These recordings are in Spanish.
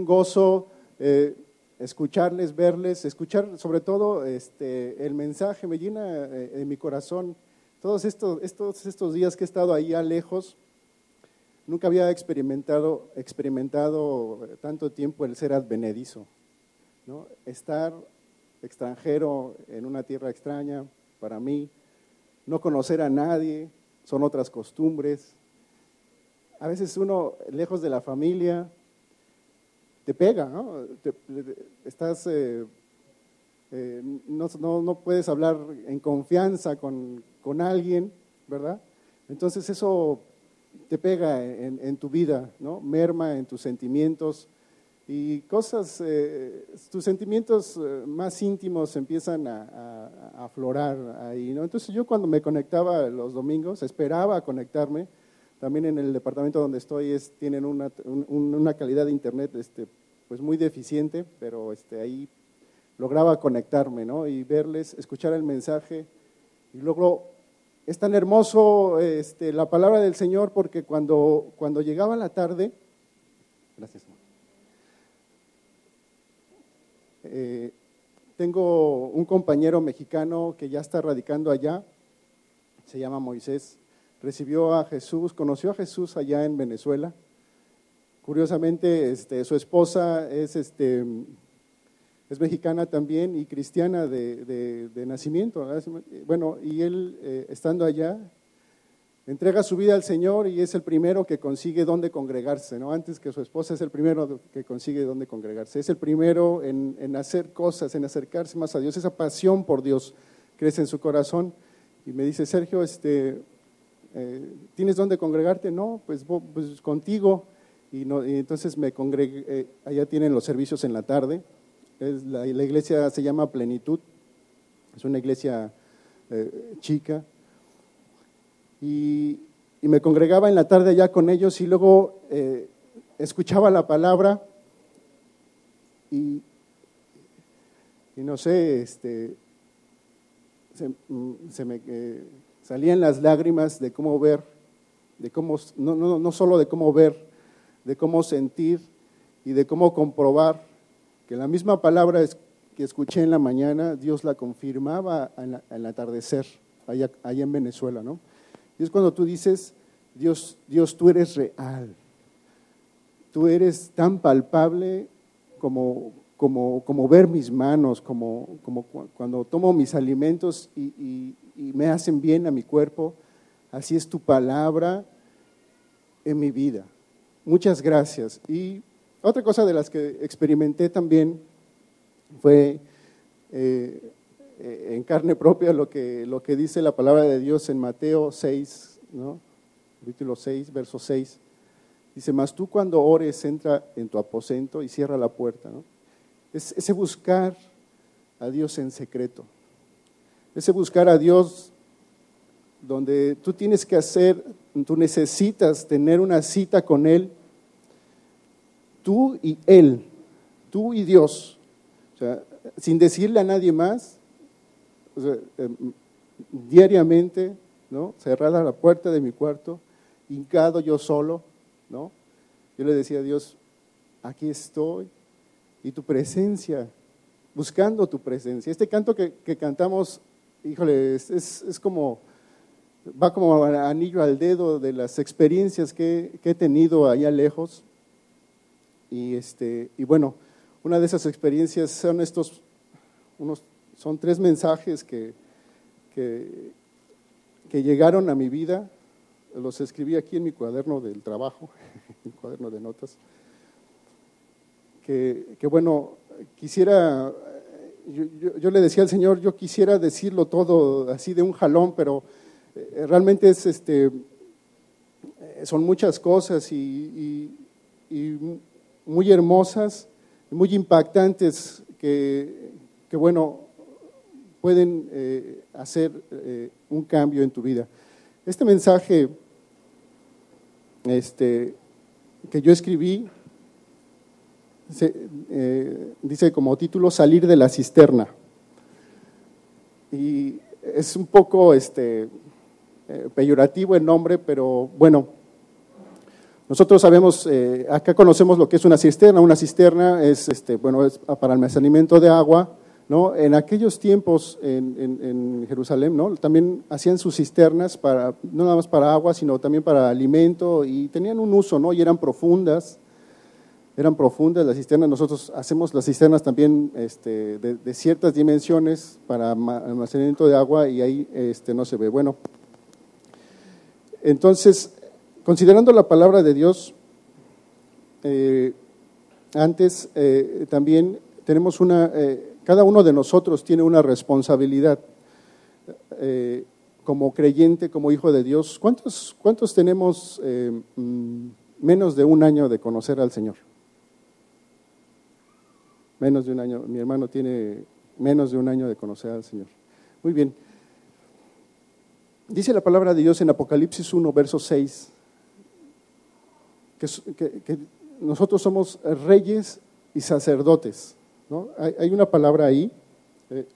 gozo escucharles, verles, escuchar sobre todo el mensaje, me llena en mi corazón. Todos estos días que he estado ahí lejos, nunca había experimentado tanto tiempo el ser advenedizo, ¿no? Estar extranjero en una tierra extraña para mí, no conocer a nadie, son otras costumbres. A veces uno, lejos de la familia, te pega, ¿no? Estás, no puedes hablar en confianza con alguien, ¿verdad? Entonces eso te pega en tu vida, ¿no? Merma en tus sentimientos y cosas, tus sentimientos más íntimos empiezan a aflorar ahí, ¿no? Entonces yo cuando me conectaba los domingos, esperaba conectarme. También en el departamento donde estoy tienen una calidad de internet pues muy deficiente, pero ahí lograba conectarme, ¿no? Y verles, escuchar el mensaje. Y luego es tan hermoso la palabra del Señor, porque cuando llegaba la tarde, gracias, tengo un compañero mexicano que ya está radicando allá, se llama Moisés. Recibió a Jesús, conoció a Jesús allá en Venezuela. Curiosamente, su esposa es mexicana también y cristiana de nacimiento, ¿verdad? Bueno, y él, estando allá, entrega su vida al Señor y es el primero que consigue dónde congregarse, ¿no? Antes que su esposa, es el primero que consigue dónde congregarse. Es el primero en hacer cosas, en acercarse más a Dios. Esa pasión por Dios crece en su corazón. Y me dice, Sergio, ¿tienes dónde congregarte? No, pues contigo. Y entonces me congregué, allá tienen los servicios en la tarde. La iglesia se llama Plenitud, es una iglesia chica. Y me congregaba en la tarde allá con ellos y luego escuchaba la palabra y no sé, se me salían las lágrimas de cómo ver, de cómo, no solo de cómo ver, de cómo sentir y de cómo comprobar que la misma palabra que escuché en la mañana, Dios la confirmaba al atardecer, allá en Venezuela, ¿no? Y es cuando tú dices, Dios, tú eres real, tú eres tan palpable como ver mis manos, como cuando tomo mis alimentos y me hacen bien a mi cuerpo, así es tu palabra en mi vida. Muchas gracias. Y otra cosa de las que experimenté también fue en carne propia lo que dice la palabra de Dios en Mateo 6, ¿no? Capítulo 6, verso 6. Dice, mas tú cuando ores, entra en tu aposento y cierra la puerta, ¿no? Es ese buscar a Dios en secreto, ese buscar a Dios donde tú tú necesitas tener una cita con Él, tú y Él, tú y Dios, o sea, sin decirle a nadie más, o sea, diariamente, ¿no? Cerrada la puerta de mi cuarto, hincado yo solo, ¿no? Yo le decía a Dios, aquí estoy, y tu presencia, buscando tu presencia. Este canto que cantamos, híjole, es como, va como anillo al dedo de las experiencias que he tenido allá lejos. Y bueno, una de esas experiencias son 3 mensajes que llegaron a mi vida. Los escribí aquí en mi cuaderno del trabajo, mi cuaderno de notas. Que bueno, quisiera, yo le decía al Señor, yo quisiera decirlo todo así de un jalón, pero realmente son muchas cosas y muy hermosas, muy impactantes que bueno, pueden hacer un cambio en tu vida. Este mensaje que yo escribí dice como título Salir de la cisterna, y es un poco peyorativo el nombre, pero bueno, Nosotros sabemos, acá conocemos lo que es una cisterna. Una cisterna es, bueno, es para almacenamiento de agua, ¿no? En aquellos tiempos en Jerusalén, ¿no? También hacían sus cisternas para, no nada más para agua, sino también para alimento, y tenían un uso, ¿no? Y eran profundas las cisternas. Nosotros hacemos las cisternas también de ciertas dimensiones para almacenamiento de agua, y ahí no se ve. Bueno, entonces, considerando la palabra de Dios, antes también tenemos cada uno de nosotros tiene una responsabilidad como creyente, como hijo de Dios. ¿Cuántos tenemos menos de un año de conocer al Señor? Menos de un año. Mi hermano tiene menos de un año de conocer al Señor. Muy bien. Dice la palabra de Dios en Apocalipsis 1, verso 6, que nosotros somos reyes y sacerdotes, ¿no? Hay una palabra ahí,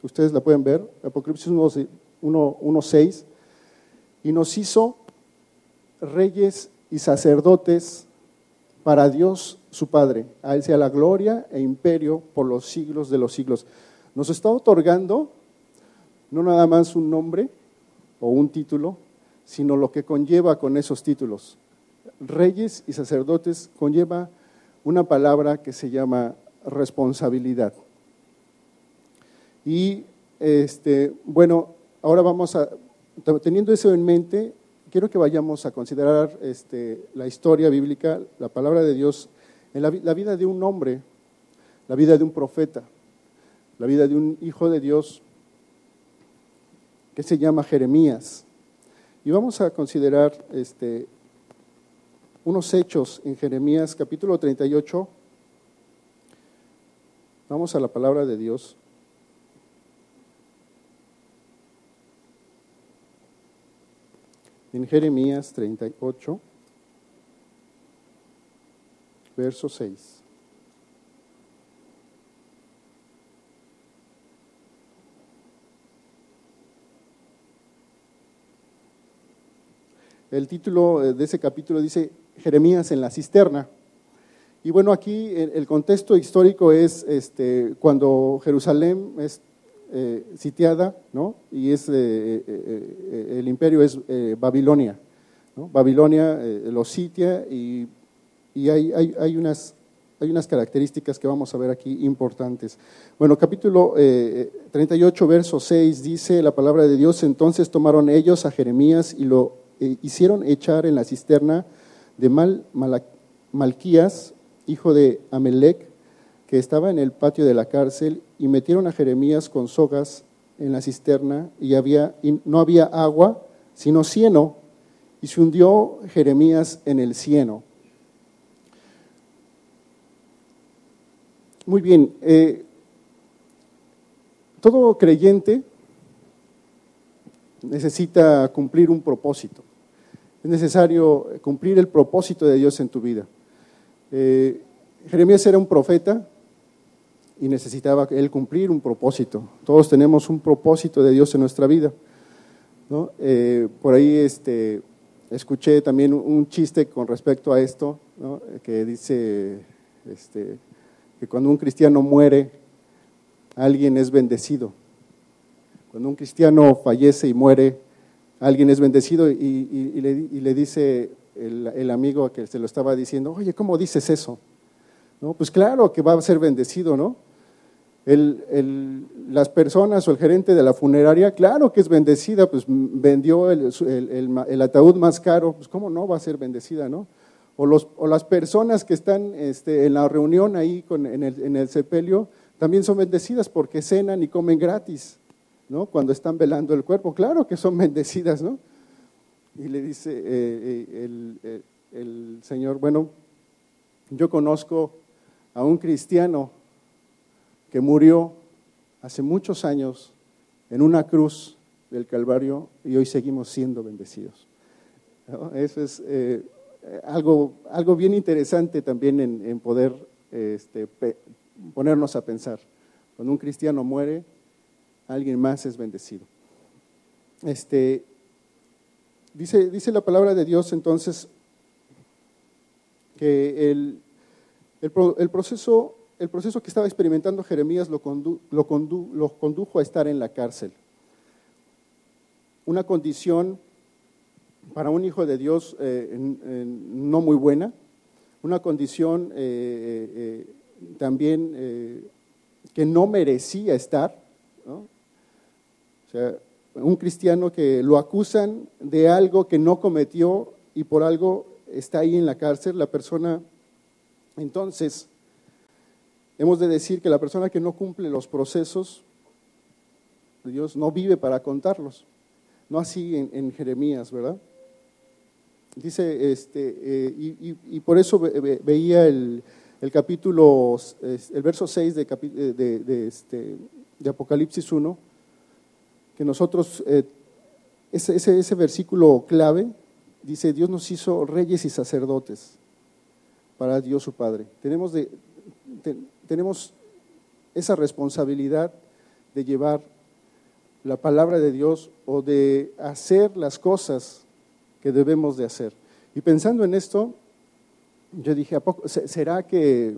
ustedes la pueden ver, Apocalipsis 1, 6, y nos hizo reyes y sacerdotes para Dios su Padre. A Él sea la gloria e imperio por los siglos de los siglos. Nos está otorgando no nada más un nombre o un título, sino lo que conlleva con esos títulos. Reyes y sacerdotes conlleva una palabra que se llama responsabilidad. Y bueno, ahora teniendo eso en mente, quiero que vayamos a considerar la historia bíblica, la palabra de Dios, en la vida de un hombre, la vida de un profeta, la vida de un hijo de Dios que se llama Jeremías. Y vamos a considerar unos hechos en Jeremías capítulo 38. Vamos a la palabra de Dios. En Jeremías 38, verso 6. El título de ese capítulo dice Jeremías en la cisterna. Y bueno, aquí el contexto histórico es cuando Jerusalén es sitiada, ¿no? Y el imperio es Babilonia, ¿no? Babilonia lo sitia, y hay unas características que vamos a ver aquí importantes. Bueno, capítulo 38, verso 6 dice la palabra de Dios: entonces tomaron ellos a Jeremías y lo hicieron echar en la cisterna de Malquías, hijo de Amelec, que estaba en el patio de la cárcel, y metieron a Jeremías con sogas en la cisterna, y no había agua, sino cieno, y se hundió Jeremías en el cieno. Muy bien, todo creyente necesita cumplir un propósito. Es necesario cumplir el propósito de Dios en tu vida. Jeremías era un profeta y necesitaba él cumplir un propósito. Todos tenemos un propósito de Dios en nuestra vida, ¿no? Por ahí escuché también un chiste con respecto a esto, ¿no? Que dice que cuando un cristiano muere, alguien es bendecido. Cuando un cristiano fallece y muere, alguien es bendecido, y le dice el amigo que se lo estaba diciendo: oye, ¿cómo dices eso? ¿No? Pues claro que va a ser bendecido, ¿no? Las personas o el gerente de la funeraria, claro que es bendecida, pues vendió el ataúd más caro, pues cómo no va a ser bendecida, ¿no? O las personas que están en la reunión ahí en el sepelio, también son bendecidas porque cenan y comen gratis, ¿no? Cuando están velando el cuerpo, claro que son bendecidas, ¿no? Y le dice el Señor: bueno, yo conozco a un cristiano que murió hace muchos años en una cruz del Calvario, y hoy seguimos siendo bendecidos, ¿no? Eso es algo bien interesante también en poder ponernos a pensar. Cuando un cristiano muere, alguien más es bendecido. Dice la palabra de Dios entonces que el proceso que estaba experimentando Jeremías lo condujo a estar en la cárcel. Una condición para un hijo de Dios no muy buena, una condición también que no merecía estar, ¿no? O sea, un cristiano que lo acusan de algo que no cometió y por algo está ahí en la cárcel, la persona, entonces, hemos de decir que la persona que no cumple los procesos de Dios no vive para contarlos, no así en Jeremías, ¿verdad? Dice, y por eso veía el capítulo, el verso 6 de Apocalipsis 1, que nosotros, ese versículo clave, dice, Dios nos hizo reyes y sacerdotes para Dios su Padre. Tenemos esa responsabilidad de llevar la palabra de Dios o de hacer las cosas que debemos de hacer. Y pensando en esto, yo dije, ¿será que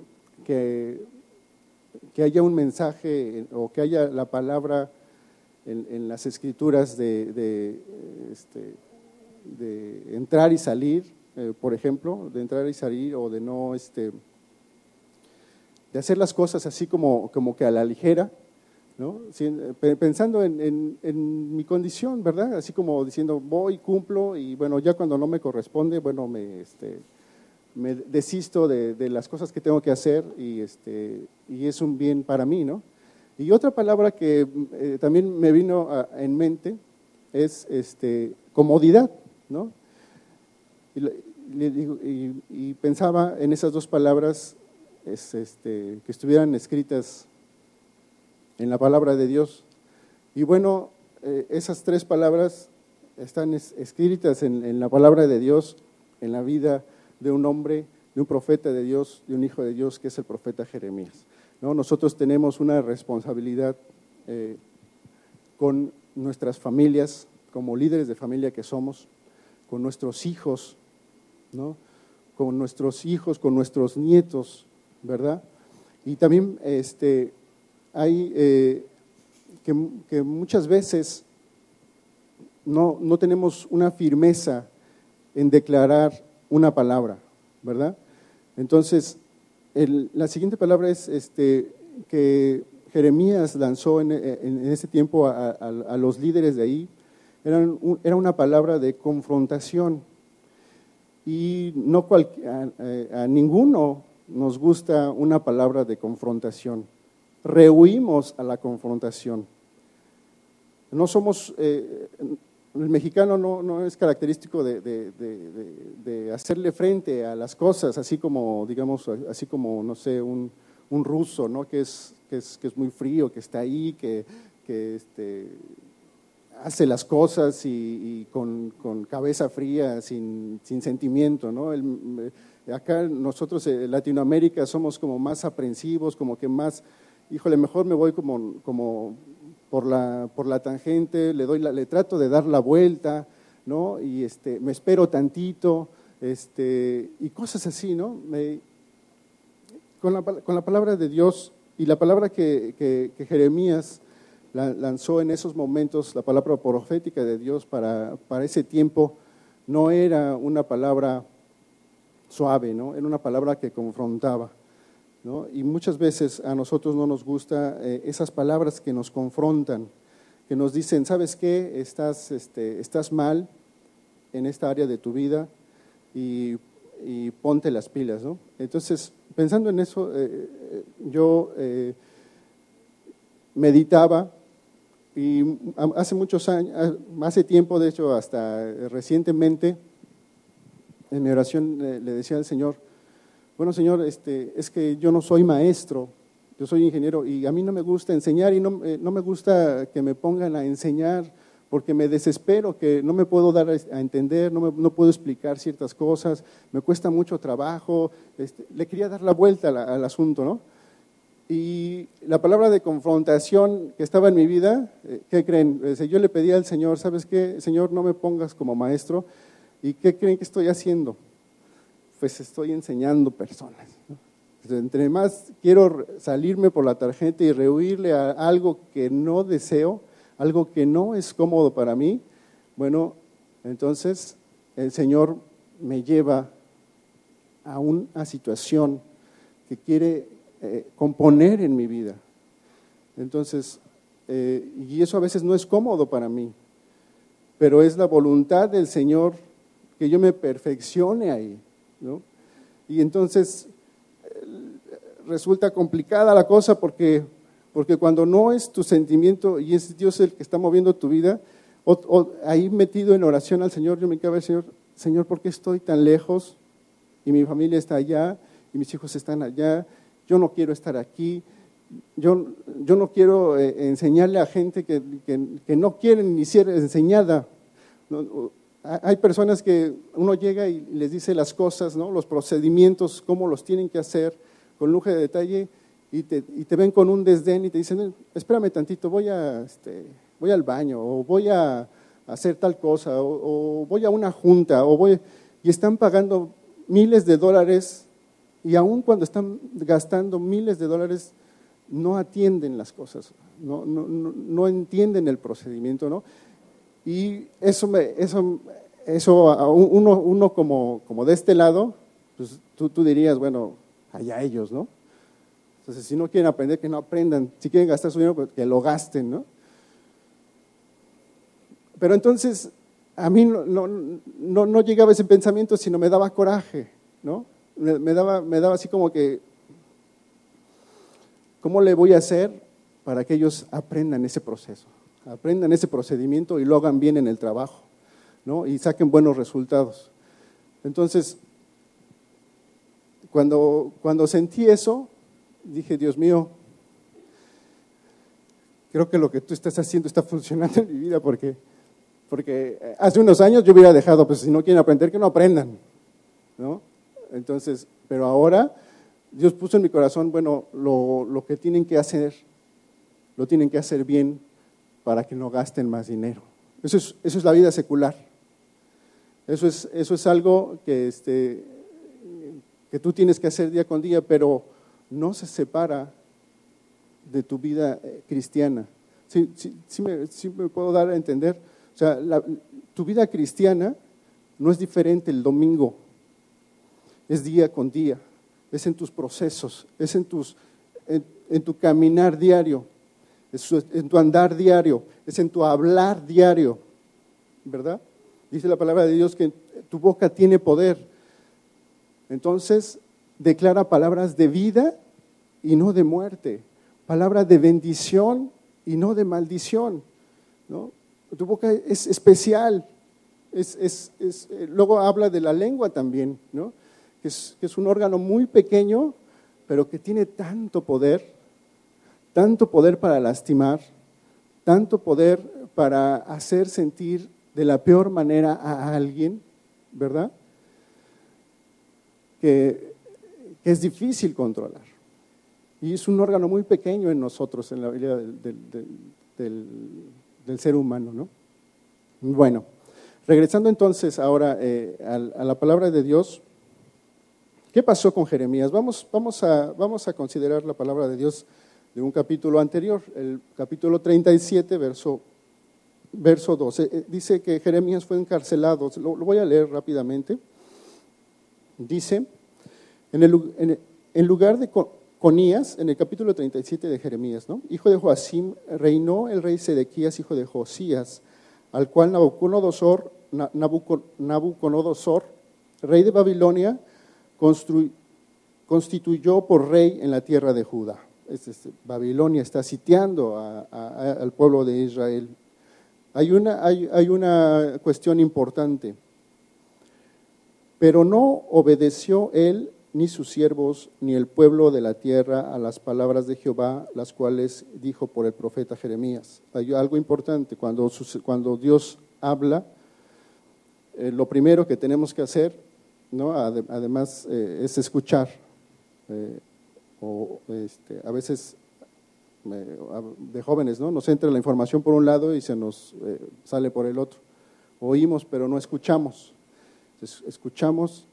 haya un mensaje o que haya la palabra en las Escrituras de entrar y salir, por ejemplo, de entrar y salir o de no, de hacer las cosas así como que a la ligera, ¿no? Pensando en mi condición, ¿verdad? Así como diciendo, voy, cumplo y bueno, ya cuando no me corresponde, bueno, me desisto de las cosas que tengo que hacer y es un bien para mí, ¿no? Y otra palabra que también me vino en mente es comodidad, ¿no? Y pensaba en esas dos palabras que estuvieran escritas en la palabra de Dios. Y bueno, esas tres palabras están escritas en la palabra de Dios, en la vida de un hombre, de un profeta de Dios, de un hijo de Dios, que es el profeta Jeremías, ¿no? Nosotros tenemos una responsabilidad con nuestras familias, como líderes de familia que somos, con nuestros hijos, ¿no? Con nuestros hijos, con nuestros nietos, ¿verdad? Y también hay que muchas veces no tenemos una firmeza en declarar una palabra, ¿verdad? Entonces, la siguiente palabra es que Jeremías lanzó en ese tiempo a los líderes de ahí, era una palabra de confrontación. Y a ninguno nos gusta una palabra de confrontación. Rehuimos a la confrontación. No somos, el mexicano no es característico de hacerle frente a las cosas, así como, digamos, así como, no sé, un ruso, ¿no? Que es muy frío, que está ahí, que hace las cosas y con cabeza fría, sin sentimiento, ¿no? Acá nosotros en Latinoamérica somos como más aprensivos, como que más, híjole, mejor me voy como por la tangente, le trato de dar la vuelta, ¿no? Y me espero tantito, y cosas así, ¿no? Con la palabra de Dios y la palabra que Jeremías lanzó en esos momentos, la palabra profética de Dios para ese tiempo, no era una palabra suave, ¿no? Era una palabra que confrontaba, ¿no? Y muchas veces a nosotros no nos gusta esas palabras que nos confrontan, que nos dicen, ¿sabes qué? Estás mal en esta área de tu vida y ponte las pilas, ¿no? Entonces, pensando en eso, yo meditaba y hace muchos años, hace tiempo, de hecho, hasta recientemente, en mi oración le decía al Señor, bueno, Señor, es que yo no soy maestro, yo soy ingeniero y a mí no me gusta enseñar y no me gusta que me pongan a enseñar porque me desespero, que no me puedo dar a entender, no puedo explicar ciertas cosas, me cuesta mucho trabajo, le quería dar la vuelta al asunto, ¿no? Y la palabra de confrontación que estaba en mi vida, ¿qué creen? Yo le pedí al Señor, ¿sabes qué? Señor, no me pongas como maestro. ¿Y qué creen que estoy haciendo? pues estoy enseñando personas, ¿no? Entre más quiero salirme por la tarjeta y rehuirle a algo que no deseo, algo que no es cómodo para mí, bueno, entonces el Señor me lleva a una situación que quiere componer en mi vida. Entonces, y eso a veces no es cómodo para mí, pero es la voluntad del Señor que yo me perfeccione ahí, ¿no? Y entonces resulta complicada la cosa porque cuando no es tu sentimiento y es Dios el que está moviendo tu vida, ahí metido en oración al Señor, yo me quedo a ver, Señor, ¿por qué estoy tan lejos? Y mi familia está allá, y mis hijos están allá, yo no quiero estar aquí, yo no quiero enseñarle a gente que no quieren ni ser enseñada. Hay personas que uno llega y les dice las cosas, ¿no? Los procedimientos, cómo los tienen que hacer, con lujo de detalle, y te ven con un desdén y te dicen, espérame tantito, voy al baño, o voy a hacer tal cosa, o voy a una junta, y están pagando miles de dólares, y aun cuando están gastando miles de dólares, no atienden las cosas, no entienden el procedimiento, ¿no? Y eso uno como de este lado, pues tú dirías, bueno, allá ellos, ¿no? Entonces, si no quieren aprender, que no aprendan. Si quieren gastar su dinero, pues que lo gasten, ¿no? Pero entonces, a mí no llegaba ese pensamiento, sino me daba coraje, ¿no? Me daba así como que, ¿cómo le voy a hacer para que ellos aprendan ese proceso? Aprendan ese procedimiento y lo hagan bien en el trabajo, ¿no? Y saquen buenos resultados. Entonces, cuando sentí eso, dije, Dios mío, creo que lo que tú estás haciendo está funcionando en mi vida, porque hace unos años yo hubiera dejado, pues si no quieren aprender, que no aprendan, ¿no? Entonces, pero ahora Dios puso en mi corazón, bueno, lo que tienen que hacer, lo tienen que hacer bien para que no gasten más dinero. Eso es la vida secular. Eso es algo que tú tienes que hacer día con día, pero no se separa de tu vida cristiana. Sí me puedo dar a entender. O sea, tu vida cristiana no es diferente el domingo, es día con día, es en tus procesos, es en tu caminar diario, es en tu andar diario, es en tu hablar diario, ¿verdad? Dice la palabra de Dios que tu boca tiene poder. Entonces, declara palabras de vida y no de muerte, palabras de bendición y no de maldición, ¿no? Tu boca es especial, luego habla de la lengua también, ¿no? Que es un órgano muy pequeño, pero que tiene tanto poder para lastimar, tanto poder para hacer sentir de la peor manera a alguien, ¿verdad? Que es difícil controlar. Y es un órgano muy pequeño en nosotros, en la vida del ser humano, ¿no? Bueno, regresando entonces ahora a la palabra de Dios, ¿qué pasó con Jeremías? Vamos a considerar la palabra de Dios de un capítulo anterior, el capítulo 37, verso 12. Dice que Jeremías fue encarcelado, lo voy a leer rápidamente. Dice, en lugar de Conías, en el capítulo 37 de Jeremías, ¿no? Hijo de Joacim, reinó el rey Sedequías, hijo de Josías, al cual Nabucodonosor, rey de Babilonia, constituyó por rey en la tierra de Judá. Babilonia está sitiando al pueblo de Israel. Hay una cuestión importante. Pero no obedeció él, ni sus siervos, ni el pueblo de la tierra a las palabras de Jehová, las cuales dijo por el profeta Jeremías. Hay algo importante, cuando Dios habla, lo primero que tenemos que hacer, ¿no? Además es escuchar. A veces de jóvenes, ¿no? Nos entra la información por un lado y se nos sale por el otro. Oímos, pero no escuchamos. Entonces, escuchamos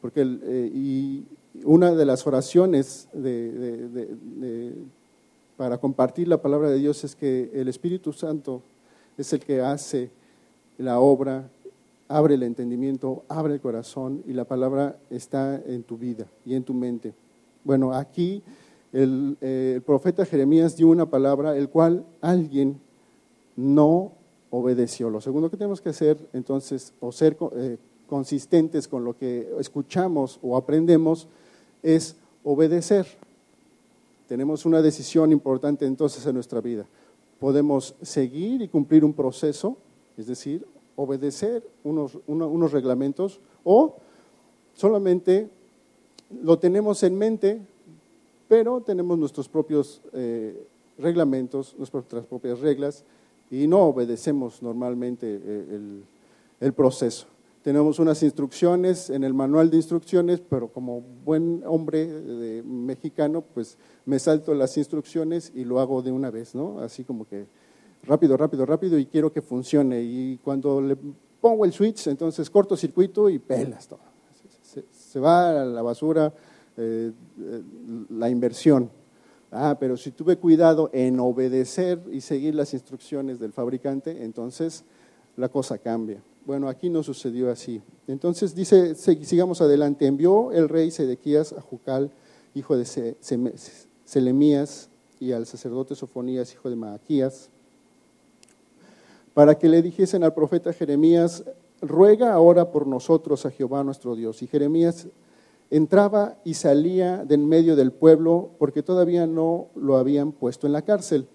Porque y una de las oraciones para compartir la palabra de Dios es que el Espíritu Santo es el que hace la obra, abre el entendimiento, abre el corazón y la palabra está en tu vida y en tu mente. Bueno, aquí el profeta Jeremías dio una palabra el cual alguien no obedeció. Lo segundo que tenemos que hacer entonces, o ser consistentes con lo que escuchamos o aprendemos, es obedecer. Tenemos una decisión importante entonces en nuestra vida. Podemos seguir y cumplir un proceso, es decir, obedecer unos reglamentos, o solamente lo tenemos en mente, pero tenemos nuestros propios reglamentos, nuestras propias reglas, y no obedecemos normalmente el proceso. Tenemos unas instrucciones en el manual de instrucciones, pero como buen hombre mexicano, pues me salto las instrucciones y lo hago de una vez, ¿no? Así como que rápido, rápido, rápido y quiero que funcione. Y cuando le pongo el switch, entonces cortocircuito y pelas todo. Se va a la basura la inversión. Pero si tuve cuidado en obedecer y seguir las instrucciones del fabricante, entonces la cosa cambia. Bueno, aquí no sucedió así. Entonces dice, sigamos adelante. Envió el rey Sedequías a Jucal, hijo de Selemías, y al sacerdote Sofonías, hijo de Maaquías, para que le dijesen al profeta Jeremías: ruega ahora por nosotros a Jehová nuestro Dios. Y Jeremías entraba y salía de en medio del pueblo, porque todavía no lo habían puesto en la cárcel.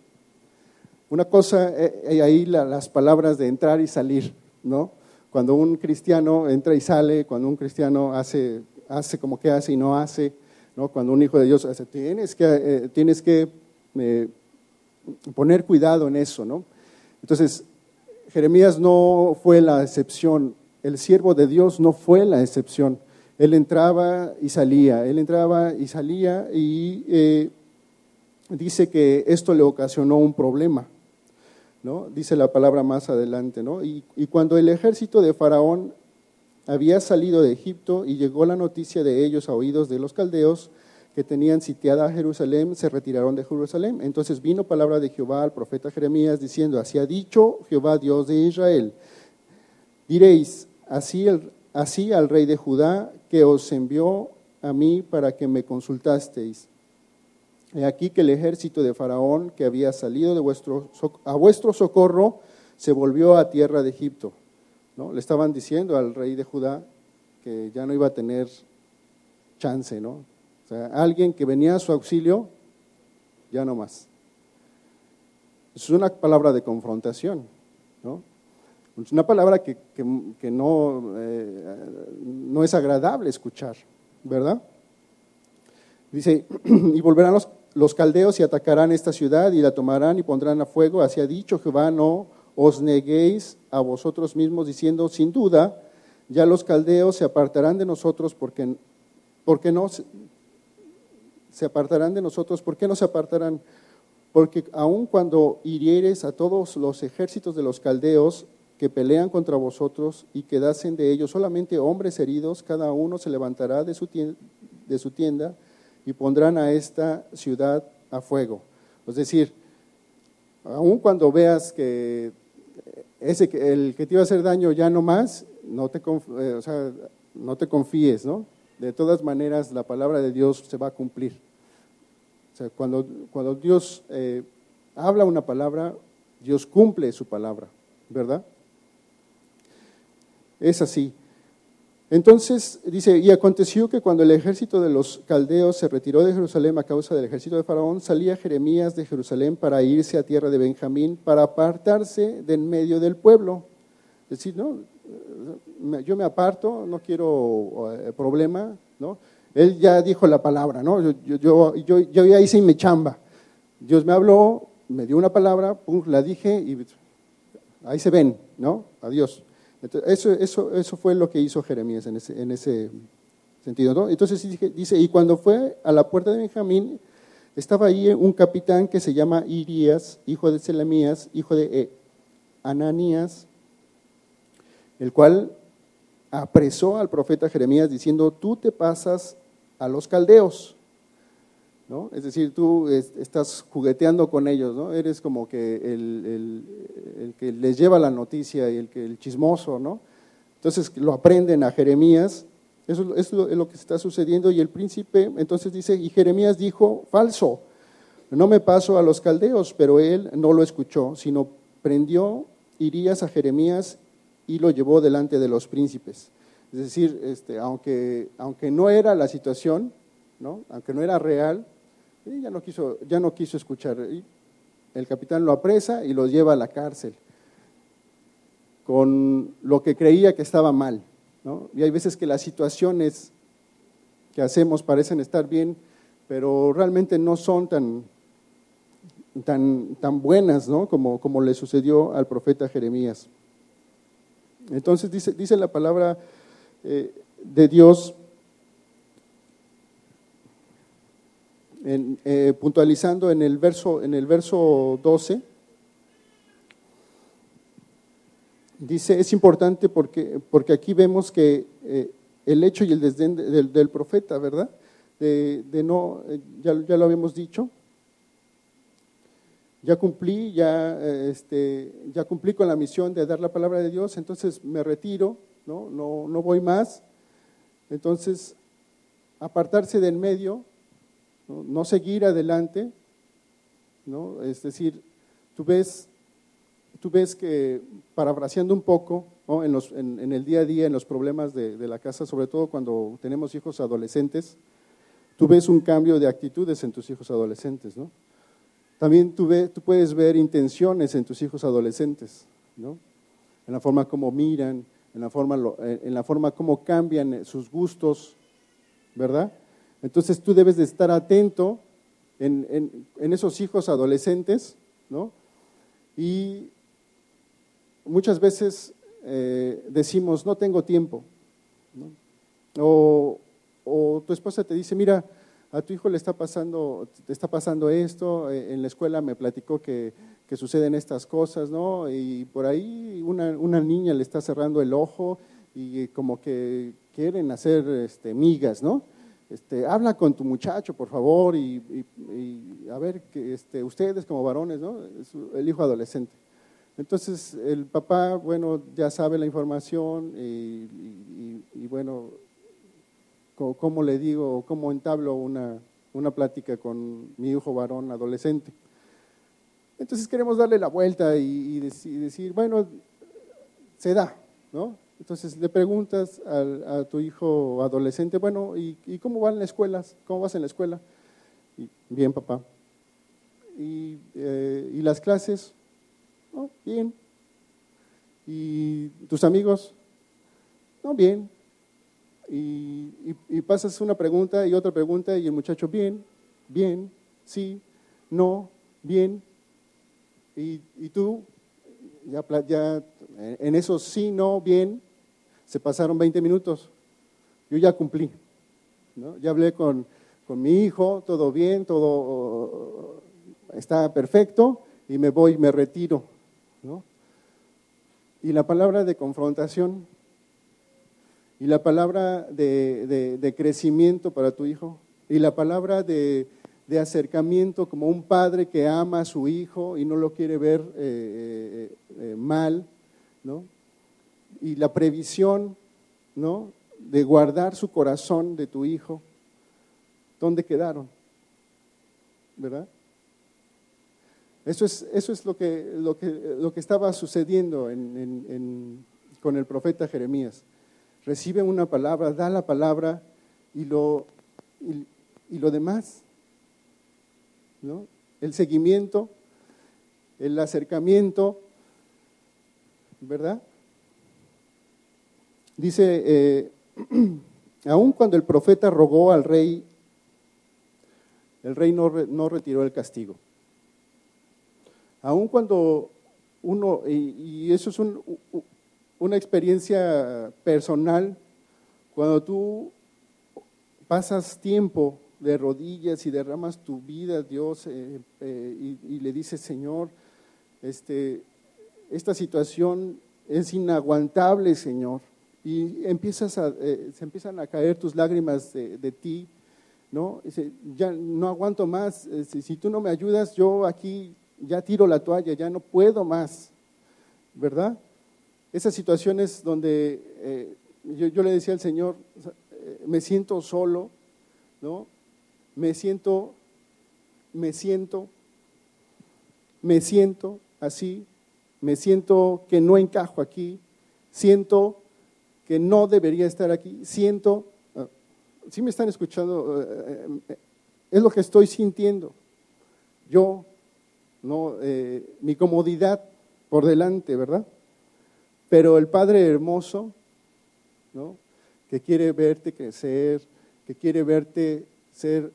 Una cosa, ahí las palabras de entrar y salir, ¿no? Cuando un cristiano entra y sale, cuando un cristiano hace como que hace y no hace, ¿no? Cuando un hijo de Dios hace, tienes que poner cuidado en eso, ¿no? Entonces, Jeremías no fue la excepción, el siervo de Dios no fue la excepción. Él entraba y salía, y dice que esto le ocasionó un problema, ¿no? Dice la palabra más adelante, ¿no? Y cuando el ejército de Faraón había salido de Egipto y llegó la noticia de ellos a oídos de los caldeos que tenían sitiada a Jerusalén, se retiraron de Jerusalén. Entonces vino palabra de Jehová al profeta Jeremías diciendo: así ha dicho Jehová, Dios de Israel, diréis así al rey de Judá, que os envió a mí para que me consultasteis. He aquí que el ejército de Faraón, que había salido a vuestro socorro, se volvió a tierra de Egipto, ¿no? Le estaban diciendo al rey de Judá que ya no iba a tener chance, ¿no? O sea, alguien que venía a su auxilio, ya no más. Es una palabra de confrontación, ¿no? Es una palabra que no es agradable escuchar, ¿verdad? Dice, y volverán los caldeos y atacarán esta ciudad y la tomarán y pondrán a fuego. Así ha dicho Jehová: no os neguéis a vosotros mismos, diciendo, sin duda, ya los caldeos se apartarán de nosotros, porque no se apartarán de nosotros. ¿Por qué no se apartarán? Porque aun cuando hiriereis a todos los ejércitos de los caldeos que pelean contra vosotros y quedasen de ellos solamente hombres heridos, cada uno se levantará de su tienda y pondrán a esta ciudad a fuego. Es decir, aun cuando veas que el que te iba a hacer daño ya no más, no te confíes, ¿no? De todas maneras, la palabra de Dios se va a cumplir. O sea, cuando Dios habla una palabra, Dios cumple su palabra, ¿verdad? Es así. Entonces dice, y aconteció que cuando el ejército de los caldeos se retiró de Jerusalén a causa del ejército de Faraón, salía Jeremías de Jerusalén para irse a tierra de Benjamín, para apartarse de en medio del pueblo. Es decir, no, yo me aparto, no quiero problema, ¿no? Él ya dijo la palabra, ¿no? Yo ya hice mi chamba. Dios me habló, me dio una palabra, pum, la dije y ahí se ven, ¿no? Adiós. Entonces, eso fue lo que hizo Jeremías en ese sentido, ¿no? Entonces dice, y cuando fue a la puerta de Benjamín, estaba ahí un capitán que se llama Irías, hijo de Selemías, hijo de Ananías, el cual apresó al profeta Jeremías diciendo, tú te pasas a los caldeos, ¿no? Es decir, tú estás jugueteando con ellos, ¿no? Eres como que el que les lleva la noticia y el chismoso, ¿no? Entonces lo aprenden a Jeremías, eso es lo que está sucediendo, y el príncipe entonces dice, y Jeremías dijo, falso, no me paso a los caldeos, pero él no lo escuchó, sino prendió Irías a Jeremías y lo llevó delante de los príncipes. Es decir, aunque no era la situación, ¿no? Aunque no era real, ya no quiso escuchar. Y el capitán lo apresa y lo lleva a la cárcel con lo que creía que estaba mal, ¿no? Y hay veces que las situaciones que hacemos parecen estar bien, pero realmente no son tan buenas, ¿no? como le sucedió al profeta Jeremías. Entonces dice la palabra de Dios, puntualizando en el verso 12, dice, es importante porque aquí vemos que el hecho y el desdén del profeta, ¿verdad? Ya lo habíamos dicho, ya cumplí con la misión de dar la palabra de Dios, entonces me retiro, no voy más. Entonces, apartarse del medio, no seguir adelante, ¿no? Es decir, tú ves que, parafraseando un poco, ¿no? en el día a día, en los problemas de la casa, sobre todo cuando tenemos hijos adolescentes, tú ves un cambio de actitudes en tus hijos adolescentes, ¿no? También tú puedes ver intenciones en tus hijos adolescentes, ¿no? En la forma como miran, en la forma como cambian sus gustos, ¿verdad? Entonces tú debes de estar atento en esos hijos adolescentes, ¿no? Y muchas veces decimos, no tengo tiempo, ¿no? O tu esposa te dice, mira, a tu hijo te está pasando esto, en la escuela me platicó que suceden estas cosas, ¿no? Y por ahí una niña le está cerrando el ojo y como que quieren hacer migas, ¿no? Habla con tu muchacho, por favor, y a ver, que ustedes como varones, ¿no? El hijo adolescente. Entonces, el papá, bueno, ya sabe la información y bueno, ¿cómo le digo, cómo entablo una plática con mi hijo varón adolescente? Entonces queremos darle la vuelta y decir, bueno, se da, ¿no? Entonces le preguntas a tu hijo adolescente, bueno, ¿y cómo van las escuelas? ¿Cómo vas en la escuela? Bien, papá. ¿Y las clases? No, bien. ¿Y tus amigos? No, bien. Y pasas una pregunta y otra pregunta y el muchacho, bien, bien, sí, no, bien. Y tú, ya en esos sí, no, bien, se pasaron 20 minutos. Yo ya cumplí, ¿no? Ya hablé con mi hijo, todo bien, todo está perfecto y me voy, me retiro, ¿no? Y la palabra de confrontación y la palabra de crecimiento para tu hijo y la palabra de acercamiento como un padre que ama a su hijo y no lo quiere ver mal, ¿no? Y la previsión, ¿no? De guardar su corazón de tu hijo, ¿dónde quedaron? ¿Verdad? Eso es lo que estaba sucediendo con el profeta Jeremías. Recibe una palabra, da la palabra y lo demás, ¿no? El seguimiento, el acercamiento, ¿verdad? Dice, aun cuando el profeta rogó al rey, el rey no retiró el castigo. Aun cuando y eso es una experiencia personal, cuando tú pasas tiempo de rodillas y derramas tu vida a Dios y le dices, Señor, esta situación es inaguantable, Señor, y se empiezan a caer tus lágrimas de ti, ¿no? Dice, ya no aguanto más, si tú no me ayudas, yo aquí ya tiro la toalla, ya no puedo más, ¿verdad? Esas situaciones donde yo le decía al Señor, me siento solo, ¿no? Me siento así, me siento que no encajo aquí, siento que no debería estar aquí, siento, ¿sí me están escuchando? Es lo que estoy sintiendo. Yo, no, mi comodidad por delante, ¿verdad? Pero el Padre hermoso, ¿no? Que quiere verte crecer, que quiere verte ser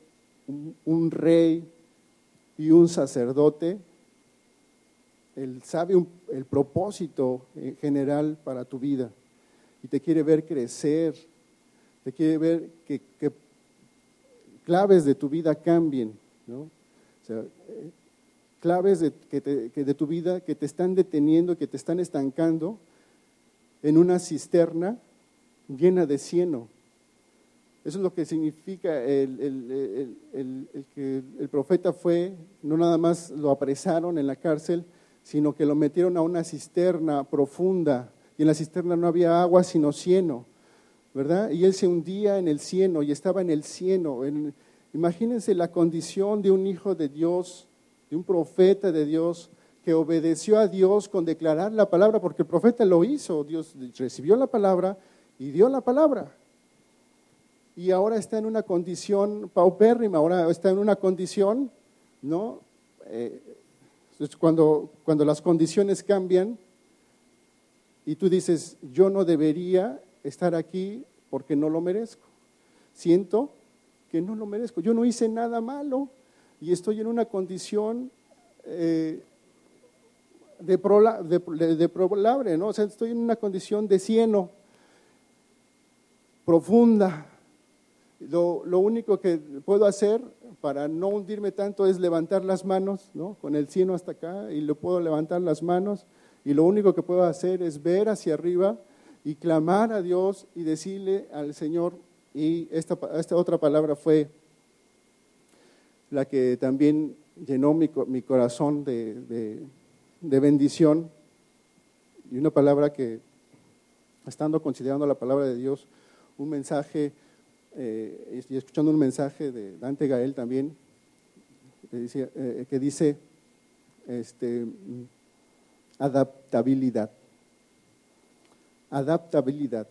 un rey y un sacerdote, Él sabe el propósito en general para tu vida y te quiere ver crecer, te quiere ver que claves de tu vida cambien, ¿no? O sea, claves de tu vida que te están deteniendo, que te están estancando en una cisterna llena de cieno. Eso es lo que significa que el profeta fue, no nada más lo apresaron en la cárcel, sino que lo metieron a una cisterna profunda, y en la cisterna no había agua sino cieno, ¿verdad? Y él se hundía en el cieno y estaba en el cieno. Imagínense la condición de un hijo de Dios, de un profeta de Dios, que obedeció a Dios con declarar la palabra, porque el profeta lo hizo, Dios recibió la palabra y dio la palabra. Y ahora está en una condición paupérrima, ahora está en una condición, ¿no? Cuando las condiciones cambian y tú dices, yo no debería estar aquí porque no lo merezco. Siento que no lo merezco, yo no hice nada malo y estoy en una condición deplorable, ¿no? O sea, estoy en una condición de cieno profunda. Lo único que puedo hacer para no hundirme tanto es levantar las manos, ¿no? Con el cieno hasta acá, y le puedo levantar las manos, y lo único que puedo hacer es ver hacia arriba y clamar a Dios y decirle al Señor. Y esta otra palabra fue la que también llenó mi corazón de bendición, y una palabra que, estando considerando la palabra de Dios, un mensaje, y escuchando un mensaje de Dante Gael también, que dice adaptabilidad. Adaptabilidad.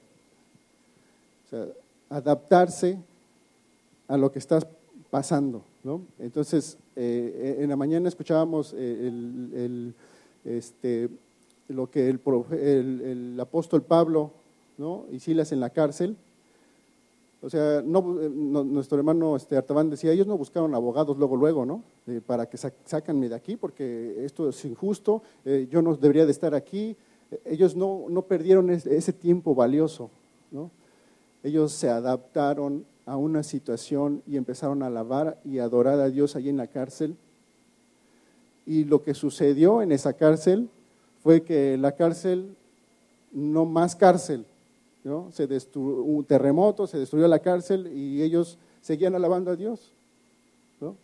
O sea, adaptarse a lo que estás pasando, ¿no? Entonces, en la mañana escuchábamos lo que el apóstol Pablo, ¿no? Y Silas en la cárcel. O sea, nuestro hermano Artaban decía, ellos no buscaron abogados luego, ¿no? Para que sácanme de aquí porque esto es injusto, yo no debería de estar aquí. Ellos no perdieron ese tiempo valioso, ¿no? Ellos se adaptaron a una situación y empezaron a alabar y adorar a Dios allí en la cárcel. Y lo que sucedió en esa cárcel fue que la cárcel, no más cárcel, ¿no? Un terremoto, se destruyó la cárcel y ellos seguían alabando a Dios, ¿no?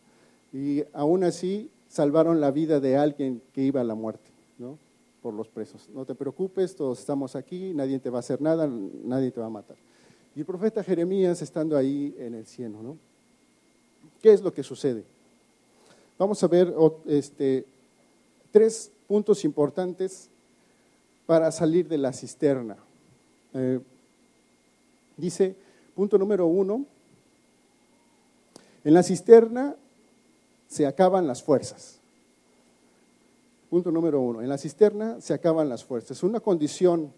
Y aún así salvaron la vida de alguien que iba a la muerte, ¿no? Por los presos. No te preocupes, todos estamos aquí, nadie te va a hacer nada, nadie te va a matar. Y el profeta Jeremías estando ahí en el cielo, ¿no? ¿Qué es lo que sucede? Vamos a ver 3 puntos importantes para salir de la cisterna. Dice, punto número 1, en la cisterna se acaban las fuerzas. Punto número 1, en la cisterna se acaban las fuerzas. Una condición,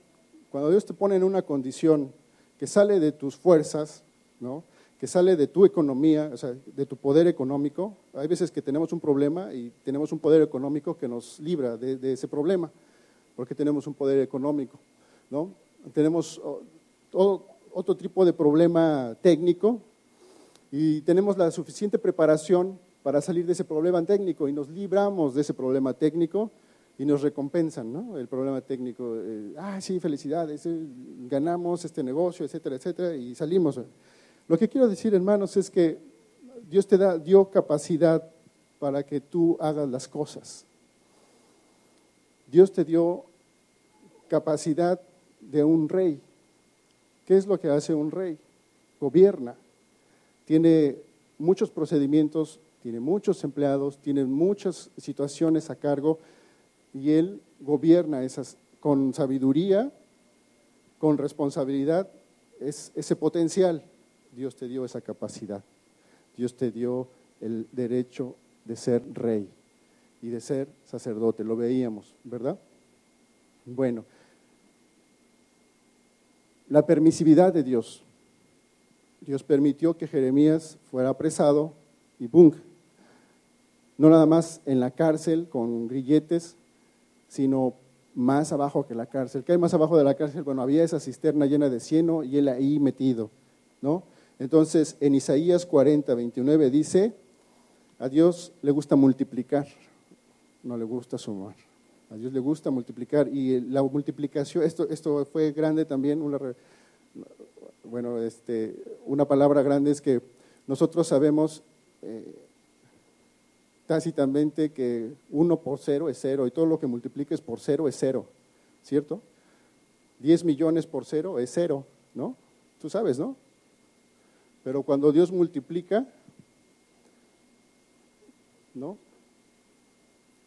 cuando Dios te pone en una condición que sale de tus fuerzas, ¿no? Que sale de tu economía, o sea, de tu poder económico. Hay veces que tenemos un problema y tenemos un poder económico que nos libra de ese problema, porque tenemos un poder económico, ¿no? Tenemos otro tipo de problema técnico y tenemos la suficiente preparación para salir de ese problema técnico y nos libramos de ese problema técnico, y nos recompensan, ¿no? El problema técnico, sí, felicidades, ganamos este negocio, etcétera, etcétera, y salimos. Lo que quiero decir, hermanos, es que Dios te dio capacidad para que tú hagas las cosas. Dios te dio capacidad de un rey. ¿Qué es lo que hace un rey? Gobierna. Tiene muchos procedimientos, tiene muchos empleados, tiene muchas situaciones a cargo y él gobierna esas con sabiduría, con responsabilidad, es ese potencial. Dios te dio esa capacidad. Dios te dio el derecho de ser rey y de ser sacerdote, lo veíamos, ¿verdad? Bueno, la permisividad de Dios. Dios permitió que Jeremías fuera apresado y ¡bum! No nada más en la cárcel con grilletes, sino más abajo que la cárcel. ¿Qué hay más abajo de la cárcel? Bueno, había esa cisterna llena de cieno y él ahí metido, ¿no? Entonces, en Isaías 40, 29 dice, a Dios le gusta multiplicar, no le gusta sumar. A Dios le gusta multiplicar y la multiplicación, esto fue grande también, una palabra grande es que nosotros sabemos tácitamente que 1 por 0 es 0 y todo lo que multipliques por 0 es 0, ¿cierto? 10 millones por 0 es 0, ¿no? Tú sabes, ¿no? Pero cuando Dios multiplica, ¿no?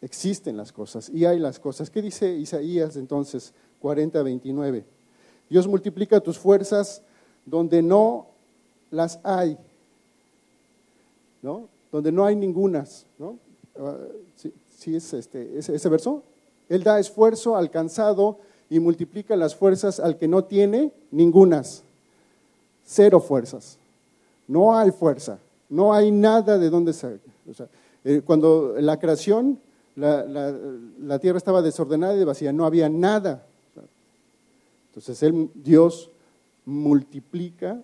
Existen las cosas y hay las cosas. ¿Qué dice Isaías entonces 40, 29? Dios multiplica tus fuerzas donde no las hay, ¿no? Donde no hay ningunas, ¿no? ¿Sí es ese verso? Él da esfuerzo al cansado y multiplica las fuerzas al que no tiene ningunas. 0 fuerzas. No hay fuerza, no hay nada de dónde sacar. O sea, cuando la creación, la tierra estaba desordenada y vacía, no había nada. Entonces Dios multiplica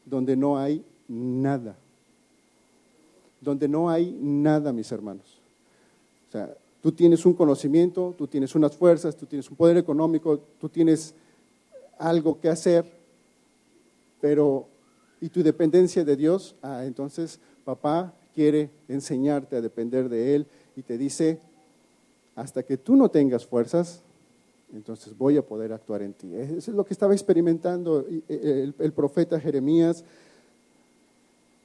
donde no hay nada. Donde no hay nada, mis hermanos. O sea, tú tienes un conocimiento, tú tienes unas fuerzas, tú tienes un poder económico, tú tienes algo que hacer, pero y tu dependencia de Dios, entonces papá quiere enseñarte a depender de Él y te dice, hasta que tú no tengas fuerzas, entonces voy a poder actuar en ti. Eso es lo que estaba experimentando el profeta Jeremías.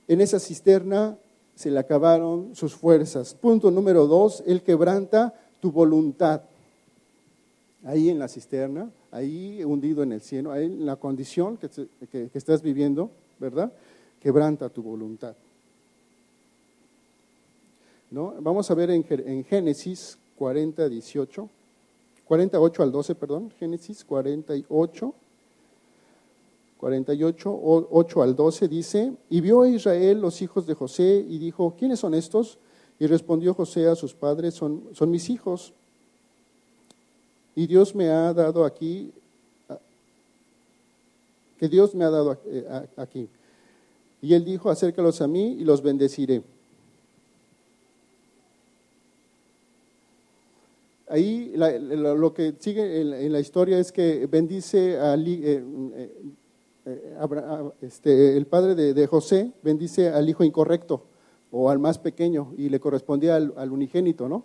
En esa cisterna se le acabaron sus fuerzas. Punto número 2, Él quebranta tu voluntad. Ahí en la cisterna, ahí hundido en el cielo, ahí en la condición que estás viviendo, ¿verdad? Quebranta tu voluntad. ¿No? Vamos a ver en Génesis 48 al 12, perdón, Génesis 48, 8 al 12 dice, y vio a Israel los hijos de José y dijo, ¿quiénes son estos? Y respondió José a sus padres, son mis hijos. Y Dios me ha dado aquí, que Dios me ha dado aquí. Y él dijo, acércalos a mí y los bendeciré. Ahí lo que sigue en la historia es que bendice el padre de José, bendice al hijo incorrecto o al más pequeño y le correspondía al unigénito, ¿no?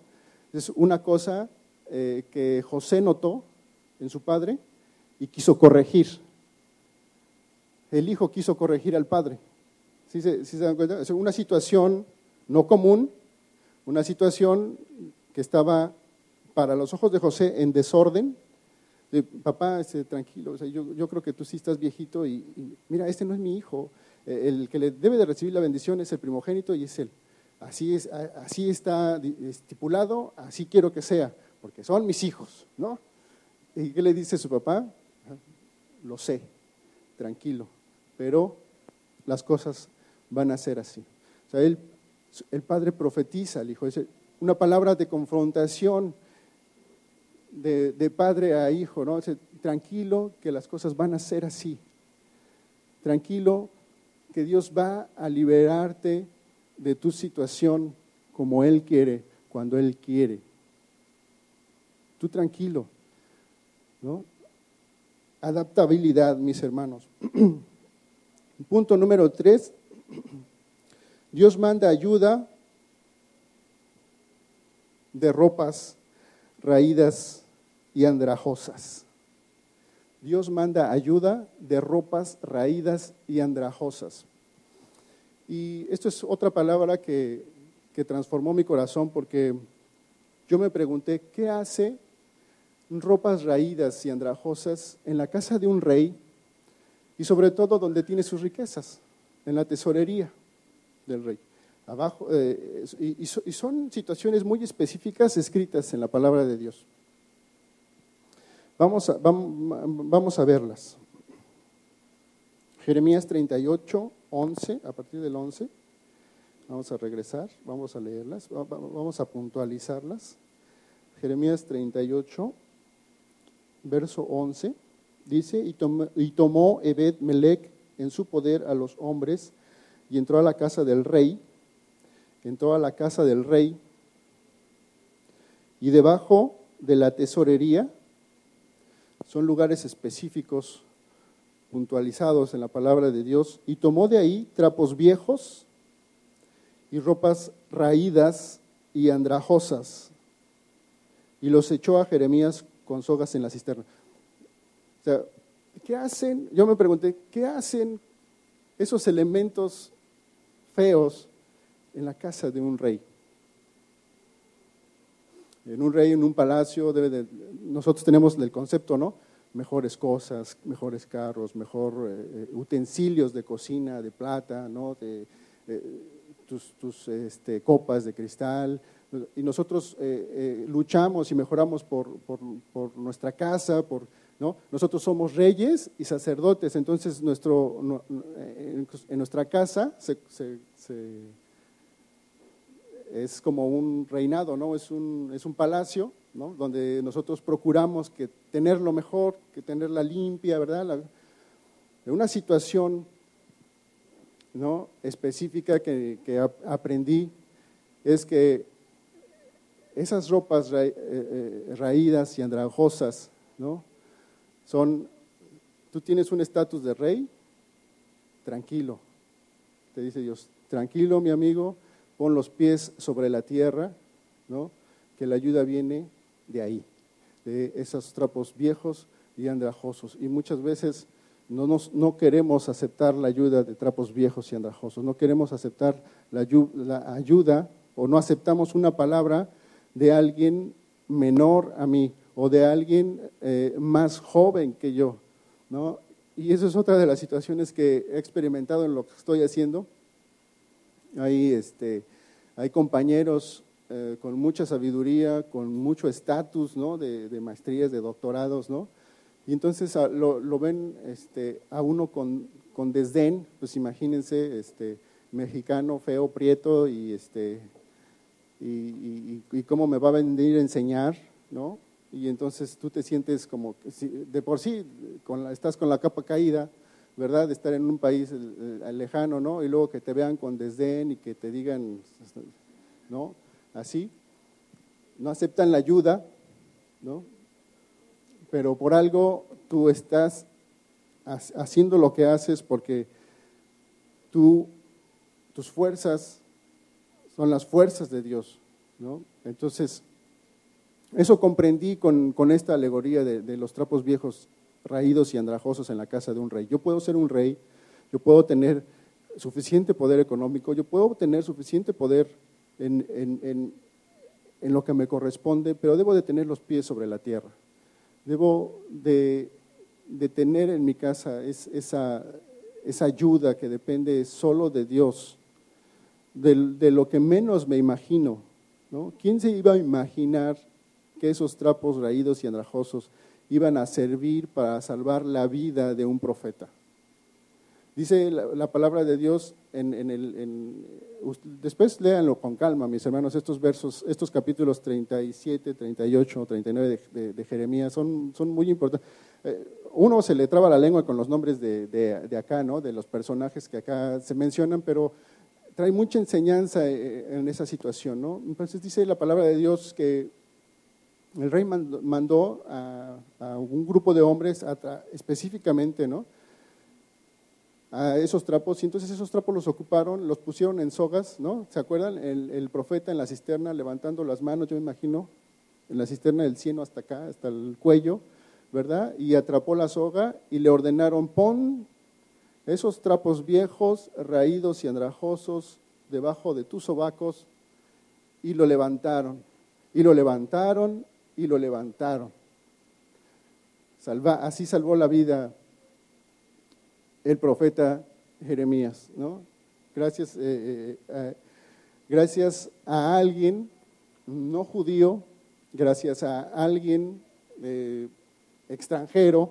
Es una cosa que José notó en su padre y quiso corregir. El hijo quiso corregir al padre. ¿Sí se dan cuenta? Es una situación no común, una situación que estaba para los ojos de José en desorden. Papá, tranquilo, o sea, yo creo que tú sí estás viejito y mira, este no es mi hijo. El que le debe de recibir la bendición es el primogénito y es él. Así está estipulado, así quiero que sea, porque son mis hijos, ¿no? ¿Y qué le dice su papá? Lo sé, tranquilo, pero las cosas van a ser así. O sea, el padre profetiza al hijo, es una palabra de confrontación de padre a hijo, ¿no? Dice, tranquilo que las cosas van a ser así, tranquilo que Dios va a liberarte de tu situación como Él quiere, cuando Él quiere. tú tranquilo, ¿no? Adaptabilidad, mis hermanos. Punto número 3, Dios manda ayuda de ropas raídas y andrajosas. Dios manda ayuda de ropas raídas y andrajosas. Y esto es otra palabra que transformó mi corazón, porque yo me pregunté, ¿qué hace ropas raídas y andrajosas en la casa de un rey y sobre todo donde tiene sus riquezas, en la tesorería del rey? Abajo, y son situaciones muy específicas escritas en la palabra de Dios. Vamos a verlas. Jeremías 38, 11, a partir del 11, vamos a regresar, vamos a leerlas, vamos a puntualizarlas. Jeremías 38, verso 11, dice, y tomó Ebed-Melech en su poder a los hombres y entró a la casa del rey, y debajo de la tesorería, son lugares específicos, puntualizados en la palabra de Dios, y tomó de ahí trapos viejos y ropas raídas y andrajosas, y los echó a Jeremías con sogas en la cisterna. O sea, ¿qué hacen? Yo me pregunté, ¿qué hacen esos elementos feos en la casa de un rey? En un rey, en un palacio, nosotros tenemos el concepto, ¿no? Mejores cosas, mejores carros, mejor utensilios de cocina, de plata, ¿no? Tus copas de cristal. Y nosotros luchamos y mejoramos por nuestra casa, ¿no? Nosotros somos reyes y sacerdotes, entonces en nuestra casa es como un reinado, ¿no? Es un palacio, ¿no? Donde nosotros procuramos tenerlo mejor, que tenerla limpia, ¿verdad? Una situación, ¿no?, específica que aprendí es que esas ropas raídas y andrajosas, ¿no?, tú tienes un estatus de rey, tranquilo, te dice Dios, tranquilo mi amigo, pon los pies sobre la tierra, ¿no?, que la ayuda viene de ahí, de esos trapos viejos y andrajosos. Y muchas veces no queremos aceptar la ayuda de trapos viejos y andrajosos, no queremos aceptar la ayuda, o no aceptamos una palabra de alguien menor a mí o de alguien más joven que yo, ¿no? Y eso es otra de las situaciones que he experimentado en lo que estoy haciendo. Hay compañeros con mucha sabiduría, con mucho estatus, ¿no?, de maestrías, de doctorados, ¿no? Y entonces lo ven a uno con desdén, pues imagínense, mexicano, feo, prieto, y cómo me va a venir a enseñar, ¿no? Y entonces tú te sientes como, de por sí, estás con la capa caída, ¿verdad?, de estar en un país lejano, ¿no? Y luego que te vean con desdén y que te digan, ¿no?, así, no aceptan la ayuda, ¿no? Pero por algo tú estás haciendo lo que haces porque tus fuerzas son las fuerzas de Dios, ¿no? Entonces, eso comprendí con esta alegoría de los trapos viejos, raídos y andrajosos en la casa de un rey. Yo puedo ser un rey, yo puedo tener suficiente poder económico, yo puedo tener suficiente poder en lo que me corresponde, pero debo de tener los pies sobre la tierra. Debo de tener en mi casa esa ayuda que depende solo de Dios, de lo que menos me imagino, ¿no? ¿Quién se iba a imaginar que esos trapos raídos y andrajosos iban a servir para salvar la vida de un profeta? Dice la palabra de Dios, después léanlo con calma, mis hermanos, estos versos, estos capítulos 37, 38, 39 de Jeremías son muy importantes. Uno se le traba la lengua con los nombres de acá, ¿no?, de los personajes que acá se mencionan, pero trae mucha enseñanza en esa situación, ¿no? Entonces dice la palabra de Dios que el rey mandó a un grupo de hombres específicamente, ¿no?, a esos trapos, y entonces esos trapos los ocuparon, los pusieron en sogas, ¿no? ¿Se acuerdan? El profeta en la cisterna levantando las manos, yo me imagino, en la cisterna del cieno hasta acá, hasta el cuello, ¿verdad? Y atrapó la soga y le ordenaron: pon esos trapos viejos, raídos y andrajosos debajo de tus sobacos, y lo levantaron, y lo levantaron, y lo levantaron. Así salvó la vida el profeta Jeremías, ¿no? Gracias a alguien no judío, gracias a alguien extranjero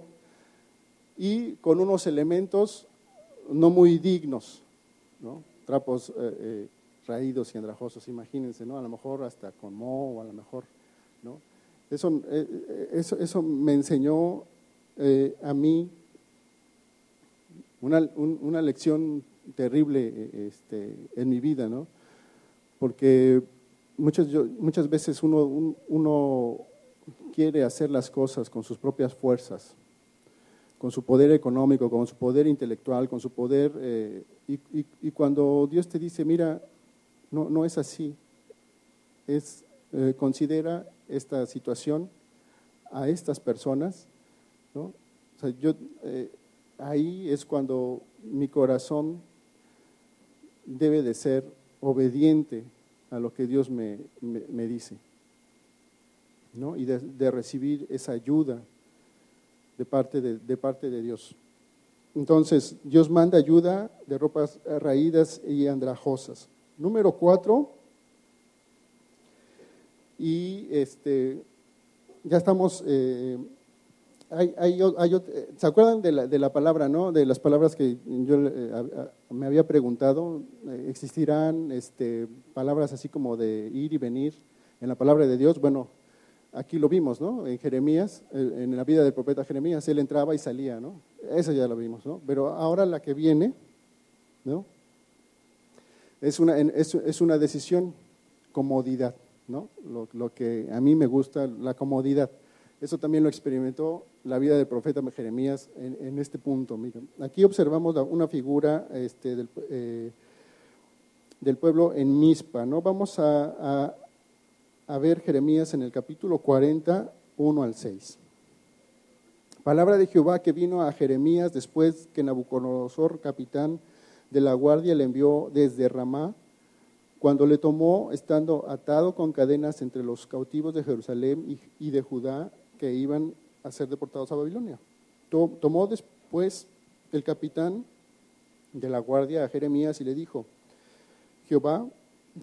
y con unos elementos no muy dignos, ¿no? Trapos raídos y andrajosos, imagínense, ¿no? A lo mejor hasta con moho, o a lo mejor, ¿no? Eso me enseñó a mí una lección terrible en mi vida, ¿no? Porque muchas veces uno quiere hacer las cosas con sus propias fuerzas, con su poder económico, con su poder intelectual, con su poder, y cuando Dios te dice: mira, no es así, considera esta situación, a estas personas, ¿no? O sea, ahí es cuando mi corazón debe de ser obediente a lo que Dios me dice, ¿no? Y de recibir esa ayuda de parte de Dios. Entonces, Dios manda ayuda de ropas raídas y andrajosas. Número 4, y ya estamos... ¿se acuerdan de la palabra, no? De las palabras que yo me había preguntado. ¿Existirán palabras así como de ir y venir en la palabra de Dios? Bueno, aquí lo vimos, ¿no? En Jeremías, en la vida del profeta Jeremías, él entraba y salía, ¿no? Esa ya la vimos, ¿no? Pero ahora la que viene, ¿no?, es una decisión, comodidad, ¿no? Lo que a mí me gusta, la comodidad. Eso también lo experimentó la vida del profeta Jeremías en este punto. Miren, aquí observamos una figura del pueblo en Mizpa, ¿no? Vamos a ver Jeremías en el capítulo 40, 1 al 6. Palabra de Jehová que vino a Jeremías después que Nabucodonosor, capitán de la guardia, le envió desde Ramá, cuando le tomó estando atado con cadenas entre los cautivos de Jerusalén y de Judá, que iban a ser deportados a Babilonia. Tomó después el capitán de la guardia a Jeremías y le dijo: Jehová,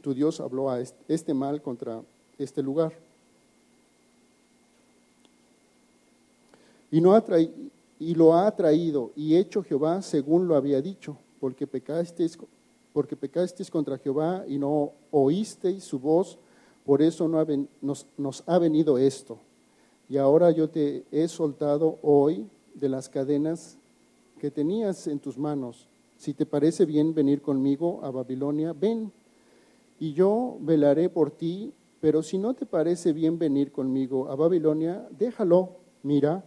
tu Dios, habló a este mal contra este lugar. Y lo ha traído y hecho Jehová según lo había dicho, porque pecasteis contra Jehová y no oísteis su voz, por eso nos ha venido esto. Y ahora yo te he soltado hoy de las cadenas que tenías en tus manos. Si te parece bien venir conmigo a Babilonia, ven, y yo velaré por ti, pero si no te parece bien venir conmigo a Babilonia, déjalo. Mira,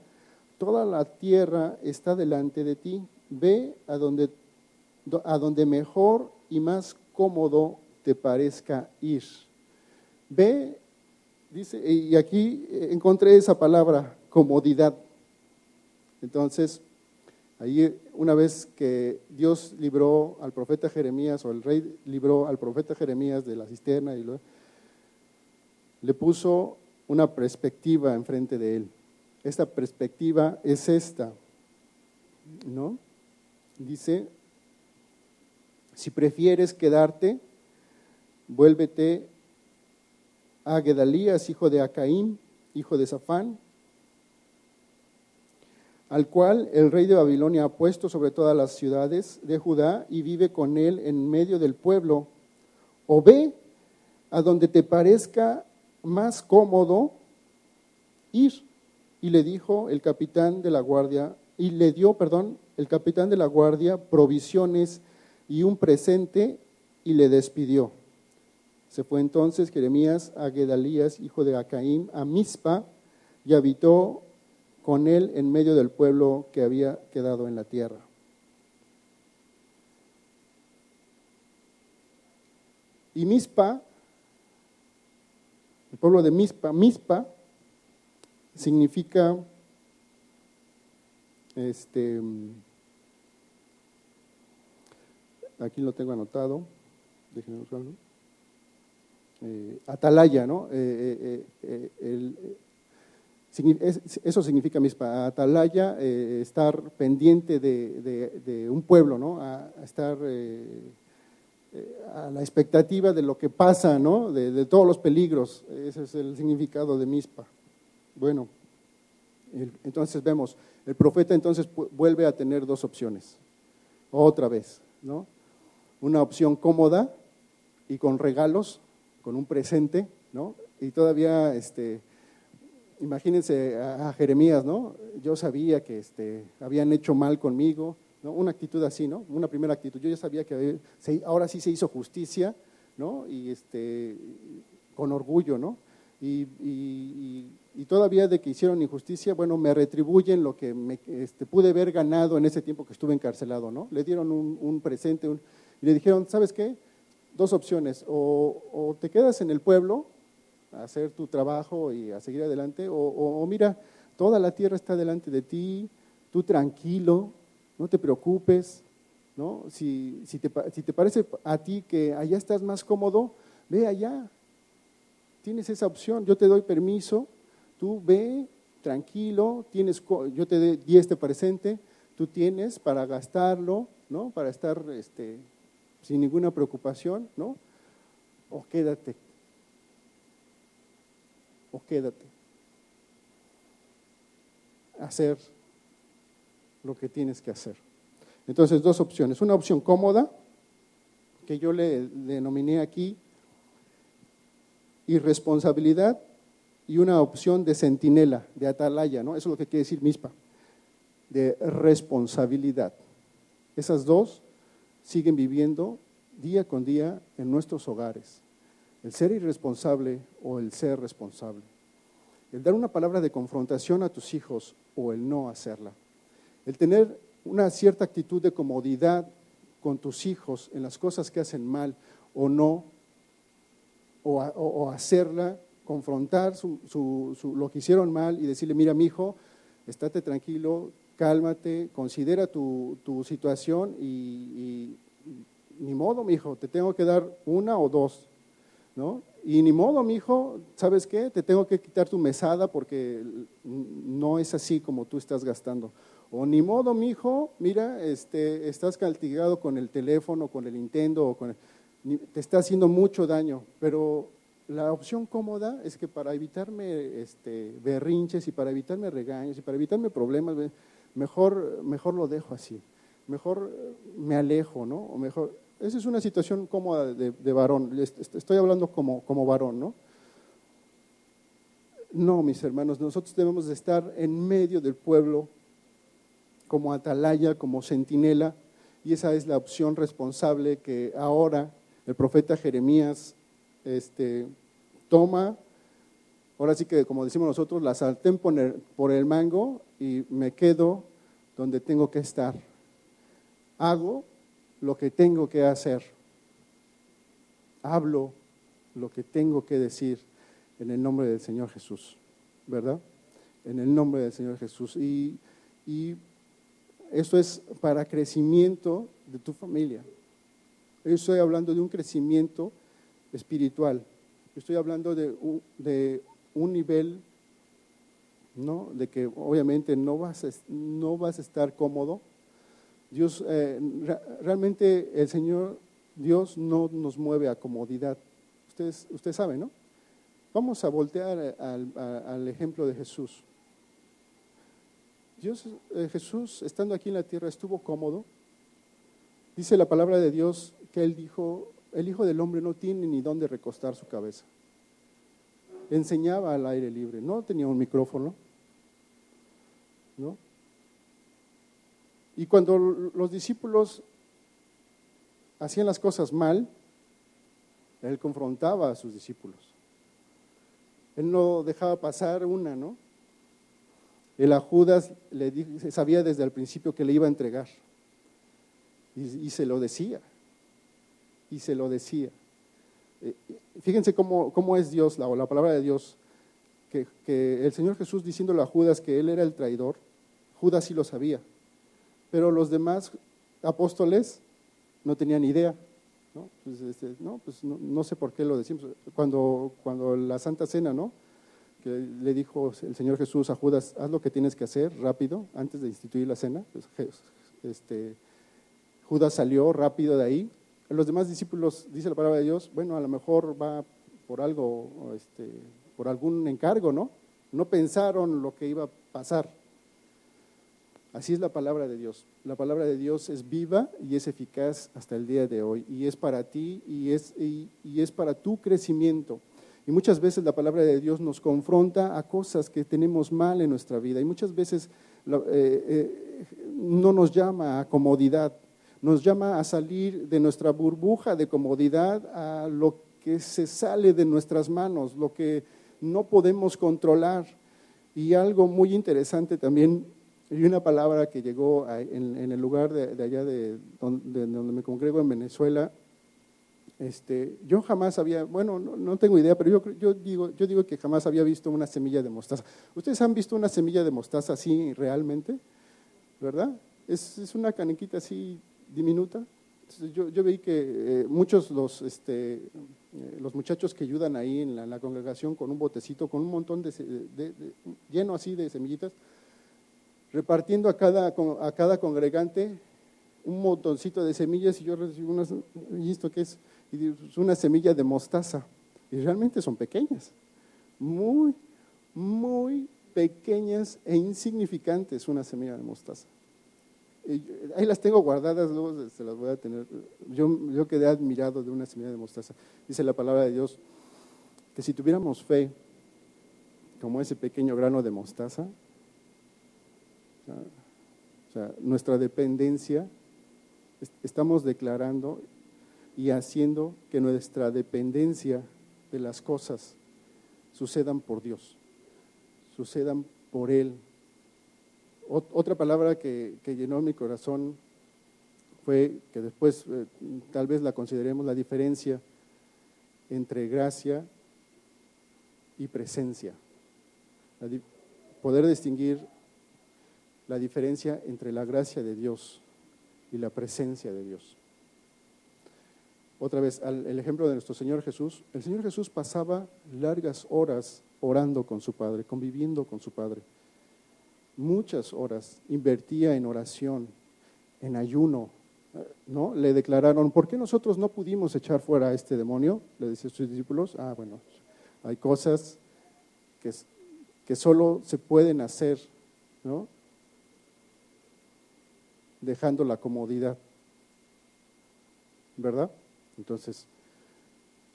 toda la tierra está delante de ti. Ve a donde mejor y más cómodo te parezca ir. Ve. Dice, y aquí encontré esa palabra, comodidad. Entonces, ahí una vez que Dios libró al profeta Jeremías, o el rey libró al profeta Jeremías de la cisterna, le puso una perspectiva enfrente de él. Esta perspectiva es esta, ¿no? Dice: si prefieres quedarte, vuélvete a Gedalías, hijo de Acaim, hijo de Safán, al cual el rey de Babilonia ha puesto sobre todas las ciudades de Judá y vive con él en medio del pueblo. O ve a donde te parezca más cómodo ir. Y le dijo el capitán de la guardia, el capitán de la guardia provisiones y un presente, y le despidió. Se fue entonces Jeremías a Gedalías, hijo de Acaim, a Mizpa, y habitó con él en medio del pueblo que había quedado en la tierra. Y Mizpa, el pueblo de Mizpa significa aquí lo tengo anotado, déjenme buscarlo. Atalaya, ¿no? Eso significa Mizpa. Atalaya, estar pendiente de un pueblo, ¿no? A estar a la expectativa de lo que pasa, ¿no? De todos los peligros. Ese es el significado de Mizpa. Bueno, entonces vemos, el profeta entonces vuelve a tener dos opciones, otra vez, ¿no? Una opción cómoda y con regalos, con un presente, ¿no? Y todavía, imagínense a Jeremías, ¿no? Yo sabía que habían hecho mal conmigo, ¿no? Una actitud así, ¿no? Una primera actitud. Yo ya sabía que ahora sí se hizo justicia, ¿no? Y con orgullo, ¿no? Y todavía de que hicieron injusticia, bueno, me retribuyen lo que pude haber ganado en ese tiempo que estuve encarcelado, ¿no? Le dieron un presente y le dijeron, ¿sabes qué? Dos opciones, o te quedas en el pueblo a hacer tu trabajo y a seguir adelante, o mira, toda la tierra está delante de ti, tú tranquilo, no te preocupes, ¿no? Si te parece a ti que allá estás más cómodo, ve allá, tienes esa opción, yo te doy permiso, tú ve tranquilo, yo te di este presente, tú tienes para gastarlo, ¿no? Para estar sin ninguna preocupación, ¿no? O quédate. Hacer lo que tienes que hacer. Entonces, dos opciones. Una opción cómoda, que yo le denominé aquí irresponsabilidad, y una opción de centinela, de atalaya, ¿no? Eso es lo que quiere decir Mizpa, de responsabilidad. Esas dos siguen viviendo día con día en nuestros hogares. El ser irresponsable o el ser responsable. El dar una palabra de confrontación a tus hijos o el no hacerla. El tener una cierta actitud de comodidad con tus hijos en las cosas que hacen mal o no, o hacerla, confrontar lo que hicieron mal y decirle, mira, mi hijo, estate tranquilo, cálmate, considera tu situación y ni modo, mi hijo, te tengo que dar una o dos, ¿no? Y ni modo, mi hijo, ¿sabes qué? Te tengo que quitar tu mesada porque no es así como tú estás gastando. O ni modo, mi hijo, mira, estás castigado con el teléfono, con el Nintendo, te está haciendo mucho daño. Pero la opción cómoda es que para evitarme berrinches y para evitarme regaños y para evitarme problemas, mejor lo dejo así. Mejor me alejo, ¿no? O mejor, esa es una situación cómoda de varón. Estoy hablando como varón, ¿no? No, mis hermanos, nosotros debemos de estar en medio del pueblo como atalaya, como centinela, y esa es la opción responsable que ahora el profeta Jeremías toma. Ahora sí que, como decimos nosotros, la sartén por el mango y me quedo donde tengo que estar. Hago lo que tengo que hacer. Hablo lo que tengo que decir en el nombre del Señor Jesús, ¿verdad? En el nombre del Señor Jesús. Y esto es para crecimiento de tu familia. Yo estoy hablando de un crecimiento espiritual. Estoy hablando de un nivel, ¿no? De que obviamente no vas a estar cómodo. Dios, realmente el Señor Dios no nos mueve a comodidad. Usted sabe, ¿no? Vamos a voltear al ejemplo de Jesús. Jesús, estando aquí en la tierra, estuvo cómodo. Dice la palabra de Dios que Él dijo, el Hijo del Hombre no tiene ni dónde recostar su cabeza. Enseñaba al aire libre, no tenía un micrófono, ¿no? Y cuando los discípulos hacían las cosas mal, Él confrontaba a sus discípulos. Él no dejaba pasar una, ¿no? Él a Judas le dijo, sabía desde el principio que le iba a entregar. Y se lo decía. Y se lo decía. Fíjense cómo es Dios, la palabra de Dios, que el Señor Jesús diciéndole a Judas que él era el traidor, Judas sí lo sabía, pero los demás apóstoles no tenían idea, ¿no? Pues no sé por qué lo decimos. Cuando la Santa Cena, ¿no? Que le dijo el Señor Jesús a Judas, haz lo que tienes que hacer rápido, antes de instituir la cena, pues, Judas salió rápido de ahí. Los demás discípulos, dice la palabra de Dios, bueno, a lo mejor va por algo, por algún encargo, ¿no? No pensaron lo que iba a pasar. Así es la palabra de Dios. La palabra de Dios es viva y es eficaz hasta el día de hoy. Y es para ti y es para tu crecimiento. Y muchas veces la palabra de Dios nos confronta a cosas que tenemos mal en nuestra vida. Y muchas veces no nos llama a comodidad. Nos llama a salir de nuestra burbuja de comodidad a lo que se sale de nuestras manos, lo que no podemos controlar. Y algo muy interesante también, y una palabra que llegó en el lugar de allá de donde me congrego en Venezuela, yo jamás había, bueno, no tengo idea, pero yo digo que jamás había visto una semilla de mostaza. ¿Ustedes han visto una semilla de mostaza así realmente? ¿Verdad? Es una caniquita así diminuta. Entonces yo vi que muchos los muchachos que ayudan ahí en la congregación con un botecito, con un montón lleno así de semillitas, repartiendo a cada congregante un montoncito de semillas, y yo recibo ¿y esto qué es? Y digo, es una semilla de mostaza, y realmente son pequeñas, muy, muy pequeñas e insignificantes, una semilla de mostaza. Ahí las tengo guardadas, luego se las voy a tener. Yo quedé admirado de una semilla de mostaza. Dice la palabra de Dios que si tuviéramos fe como ese pequeño grano de mostaza, o sea, nuestra dependencia, estamos declarando y haciendo que nuestra dependencia de las cosas sucedan por Dios, sucedan por Él. Otra palabra que llenó mi corazón fue, que después tal vez la consideremos, la diferencia entre gracia y presencia. Poder distinguir la diferencia entre la gracia de Dios y la presencia de Dios. Otra vez, el ejemplo de nuestro Señor Jesús. El Señor Jesús pasaba largas horas orando con su Padre, conviviendo con su Padre. Muchas horas invertía en oración, en ayuno, ¿no? Le declararon, ¿por qué nosotros no pudimos echar fuera a este demonio? Le decían sus discípulos, bueno, hay cosas que solo se pueden hacer, ¿no? Dejando la comodidad, ¿verdad? Entonces,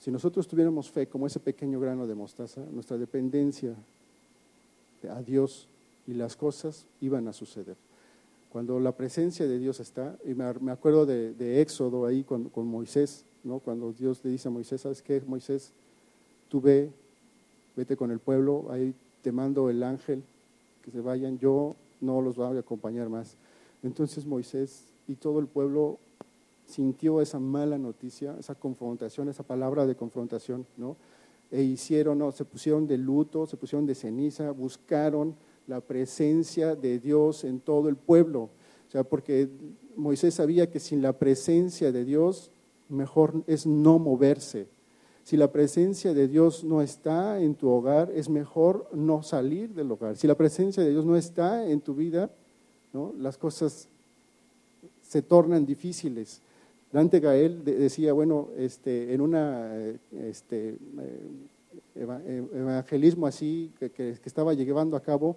si nosotros tuviéramos fe como ese pequeño grano de mostaza, nuestra dependencia a Dios y las cosas iban a suceder. Cuando la presencia de Dios está, y me acuerdo de Éxodo ahí con Moisés, ¿no? Cuando Dios le dice a Moisés, ¿sabes qué, Moisés? Tú vete con el pueblo, ahí te mando el ángel, que se vayan, yo no los voy a acompañar más. Entonces Moisés y todo el pueblo sintió esa mala noticia, esa confrontación, esa palabra de confrontación, ¿no? Se pusieron de luto, se pusieron de ceniza, buscaron la presencia de Dios en todo el pueblo. O sea, porque Moisés sabía que sin la presencia de Dios, mejor es no moverse. Si la presencia de Dios no está en tu hogar, es mejor no salir del hogar. Si la presencia de Dios no está en tu vida, ¿no? Las cosas se tornan difíciles. Dante Gael decía, bueno, en una evangelismo así que estaba llevando a cabo,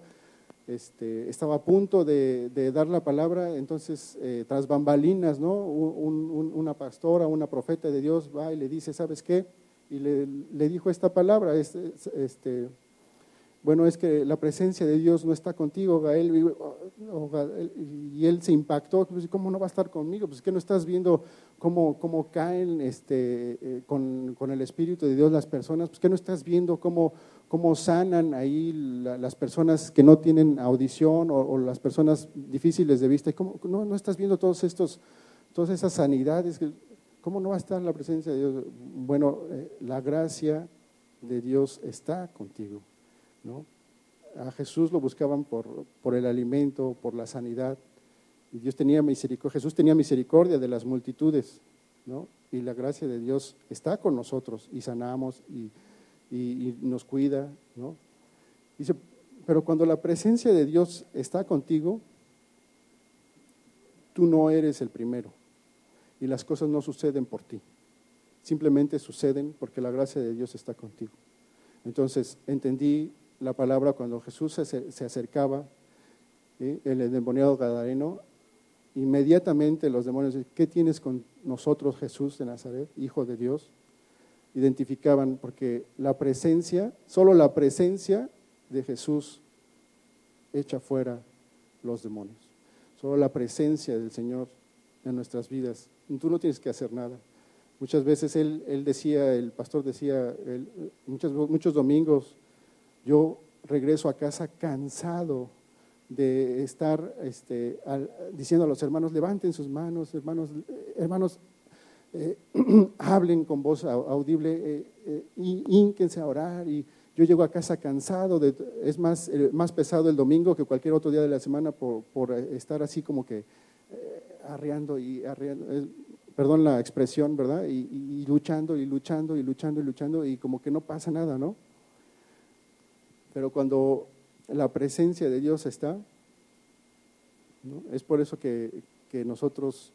estaba a punto de dar la palabra, entonces tras bambalinas, ¿no? Una pastora, una profeta de Dios va y le dice, ¿sabes qué? Y le dijo esta palabra, bueno, es que la presencia de Dios no está contigo, Gael, y él se impactó, pues, ¿cómo no va a estar conmigo? Pues que no estás viendo cómo caen con el Espíritu de Dios las personas, pues que no estás viendo cómo sanan ahí las personas que no tienen audición o las personas difíciles de vista, ¿cómo no estás viendo todas esas sanidades? ¿Cómo no va a estar la presencia de Dios? Bueno, la gracia de Dios está contigo, ¿no? A Jesús lo buscaban por el alimento, por la sanidad, y Dios tenía misericordia, Jesús tenía misericordia de las multitudes, ¿no? Y la gracia de Dios está con nosotros y sanamos y nos cuida, ¿no? Dice, pero cuando la presencia de Dios está contigo, tú no eres el primero y las cosas no suceden por ti, simplemente suceden porque la gracia de Dios está contigo. Entonces entendí la palabra cuando Jesús se acercaba, ¿sí? El endemoniado gadareno, inmediatamente los demonios decían, ¿qué tienes con nosotros, Jesús de Nazaret, Hijo de Dios? Identificaban, porque la presencia, solo la presencia de Jesús echa fuera los demonios, solo la presencia del Señor en nuestras vidas. Tú no tienes que hacer nada. Muchas veces él decía, el pastor decía, muchos domingos, yo regreso a casa cansado de estar diciendo a los hermanos, levanten sus manos, hermanos, hablen con voz audible, hínquense a orar. Y yo llego a casa cansado, es más pesado el domingo que cualquier otro día de la semana por estar así como que arreando, perdón la expresión, ¿verdad? Y luchando y como que no pasa nada, ¿no? Pero cuando la presencia de Dios está, ¿no? Es por eso que nosotros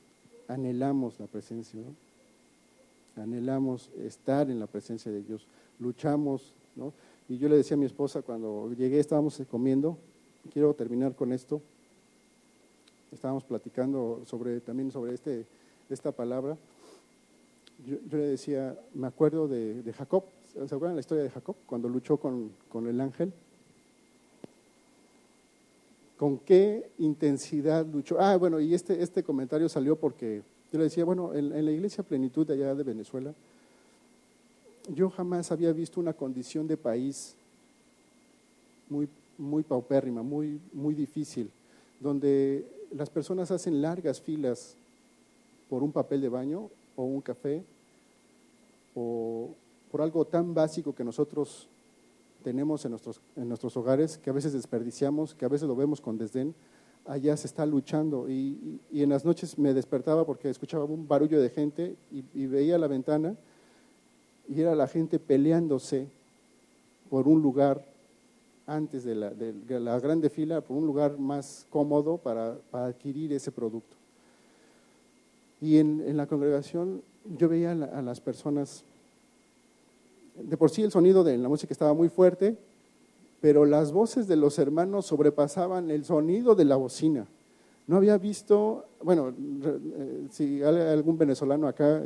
anhelamos la presencia, ¿no? Anhelamos estar en la presencia de Dios, luchamos, ¿no? Y yo le decía a mi esposa cuando llegué, estábamos comiendo, quiero terminar con esto, estábamos platicando también sobre esta palabra. Yo le decía, me acuerdo de Jacob, ¿se acuerdan la historia de Jacob? Cuando luchó con el ángel. ¿Con qué intensidad luchó? Bueno, y este comentario salió porque yo le decía, bueno, en la iglesia Plenitud de allá de Venezuela, yo jamás había visto una condición de país muy, muy paupérrima, muy, muy difícil, donde las personas hacen largas filas por un papel de baño o un café o por algo tan básico que nosotros tenemos en nuestros hogares, que a veces desperdiciamos, que a veces lo vemos con desdén. Allá se está luchando y en las noches me despertaba porque escuchaba un barullo de gente y veía la ventana y era la gente peleándose por un lugar antes de la grande fila, por un lugar más cómodo para adquirir ese producto. Y en la congregación yo veía a las personas, de por sí el sonido de la música estaba muy fuerte, pero las voces de los hermanos sobrepasaban el sonido de la bocina. No había visto, bueno, si hay algún venezolano acá,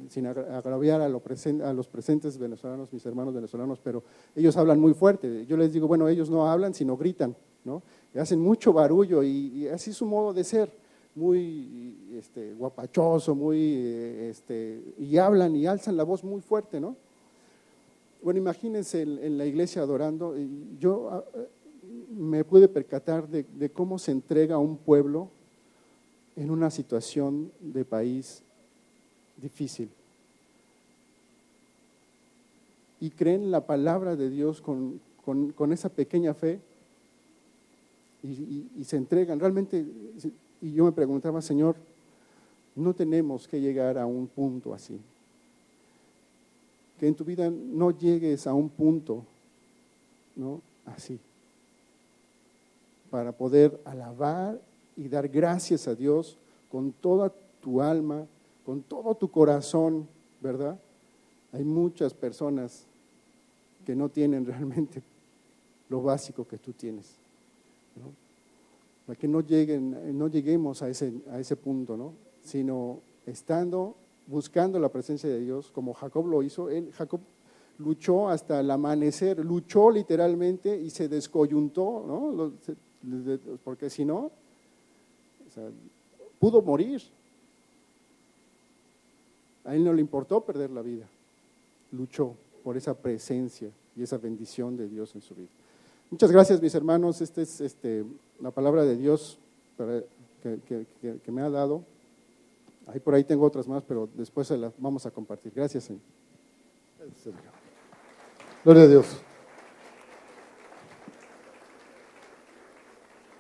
sin agraviar a los presentes venezolanos, mis hermanos venezolanos, pero ellos hablan muy fuerte. Yo les digo, bueno, ellos no hablan, sino gritan, ¿no? Y hacen mucho barullo y así es su modo de ser, muy guapachoso, y hablan y alzan la voz muy fuerte, ¿no? Bueno, imagínense en la iglesia adorando, y yo me pude percatar de cómo se entrega un pueblo en una situación de país difícil. Y creen la palabra de Dios con esa pequeña fe y se entregan. Realmente, y yo me preguntaba, Señor, no tenemos que llegar a un punto así. Que en tu vida no llegues a un punto, ¿no? Así. Para poder alabar y dar gracias a Dios con toda tu alma, con todo tu corazón, ¿verdad? Hay muchas personas que no tienen realmente lo básico que tú tienes, ¿no? Para que no lleguemos a ese punto, ¿no? Sino buscando la presencia de Dios, como Jacob lo hizo. Jacob luchó hasta el amanecer, luchó literalmente y se descoyuntó, ¿no? Porque si no, o sea, pudo morir. A él no le importó perder la vida, luchó por esa presencia y esa bendición de Dios en su vida. Muchas gracias, mis hermanos. Esta es la palabra de Dios que me ha dado. Ahí por ahí tengo otras más, pero después se las vamos a compartir. Gracias, Señor. Gloria a Dios.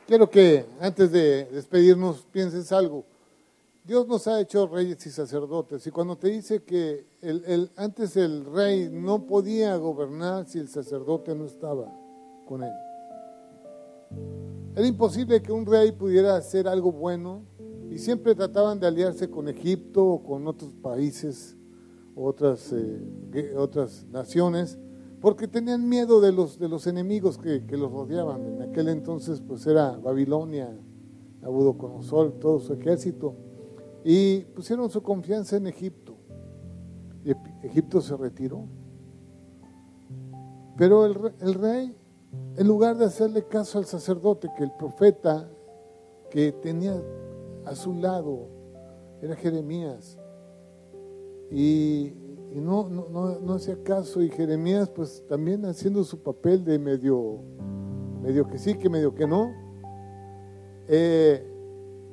Quiero que antes de despedirnos pienses algo. Dios nos ha hecho reyes y sacerdotes, y cuando te dice que antes el rey no podía gobernar si el sacerdote no estaba con él. Era imposible que un rey pudiera hacer algo bueno, y siempre trataban de aliarse con Egipto o con otros países, otras naciones, porque tenían miedo de los enemigos que los rodeaban. En aquel entonces pues era Babilonia, Nabucodonosor, todo su ejército, y pusieron su confianza en Egipto, y Egipto se retiró. Pero el rey, en lugar de hacerle caso al sacerdote, que el profeta que tenía a su lado era Jeremías, y no hacía caso, y Jeremías pues también haciendo su papel de medio que sí, que medio que no,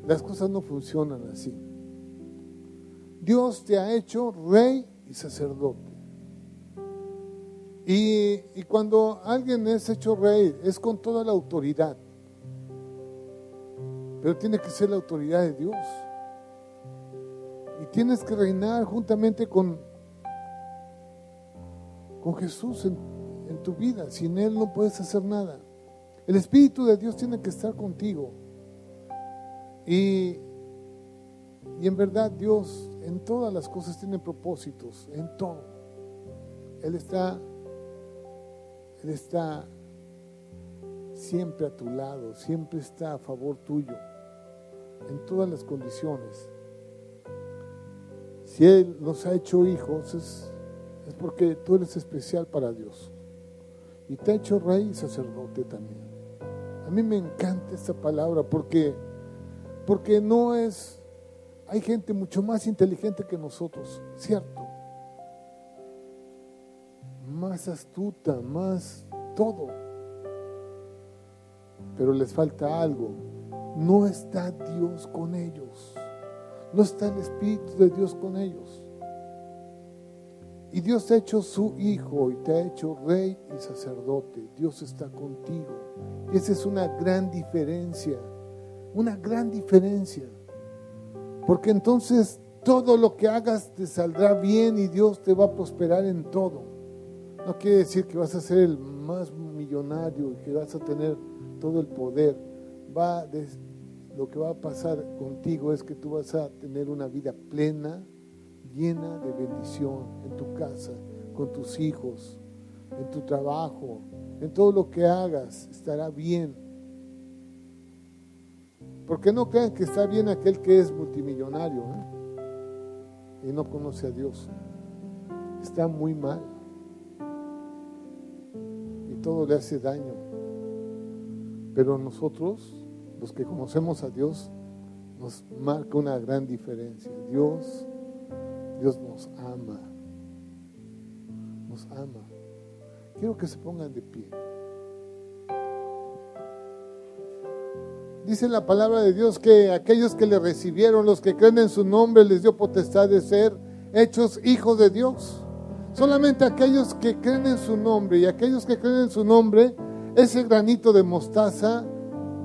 las cosas no funcionan así. Dios te ha hecho rey y sacerdote, y cuando alguien es hecho rey es con toda la autoridad, pero tiene que ser la autoridad de Dios, y tienes que reinar juntamente con Jesús en tu vida. Sin Él no puedes hacer nada. El Espíritu de Dios tiene que estar contigo, y en verdad Dios en todas las cosas tiene propósitos, en todo. Él está siempre a tu lado, siempre está a favor tuyo, en todas las condiciones. Si Él nos ha hecho hijos, es porque tú eres especial para Dios, y te ha hecho rey y sacerdote también. A mí me encanta esta palabra porque no es, hay gente mucho más inteligente que nosotros, cierto, más astuta, más todo, pero les falta algo. No está Dios con ellos, no está el Espíritu de Dios con ellos. Y Dios te ha hecho su hijo y te ha hecho rey y sacerdote. Dios está contigo, y esa es una gran diferencia, porque entonces todo lo que hagas te saldrá bien y Dios te va a prosperar en todo. No quiere decir que vas a ser el más millonario y que vas a tener todo el poder. Lo que va a pasar contigo es que tú vas a tener una vida plena, llena de bendición, en tu casa, con tus hijos, en tu trabajo, en todo lo que hagas estará bien. Porque no crean que está bien aquel que es multimillonario, y no conoce a Dios. Está muy mal, y todo le hace daño. Pero nosotros, los que conocemos a Dios, nos marca una gran diferencia. Dios nos ama. Quiero que se pongan de pie. Dice la palabra de Dios que aquellos que le recibieron, los que creen en su nombre, les dio potestad de ser hechos hijos de Dios. Solamente aquellos que creen en su nombre, y aquellos que creen en su nombre, ese granito de mostaza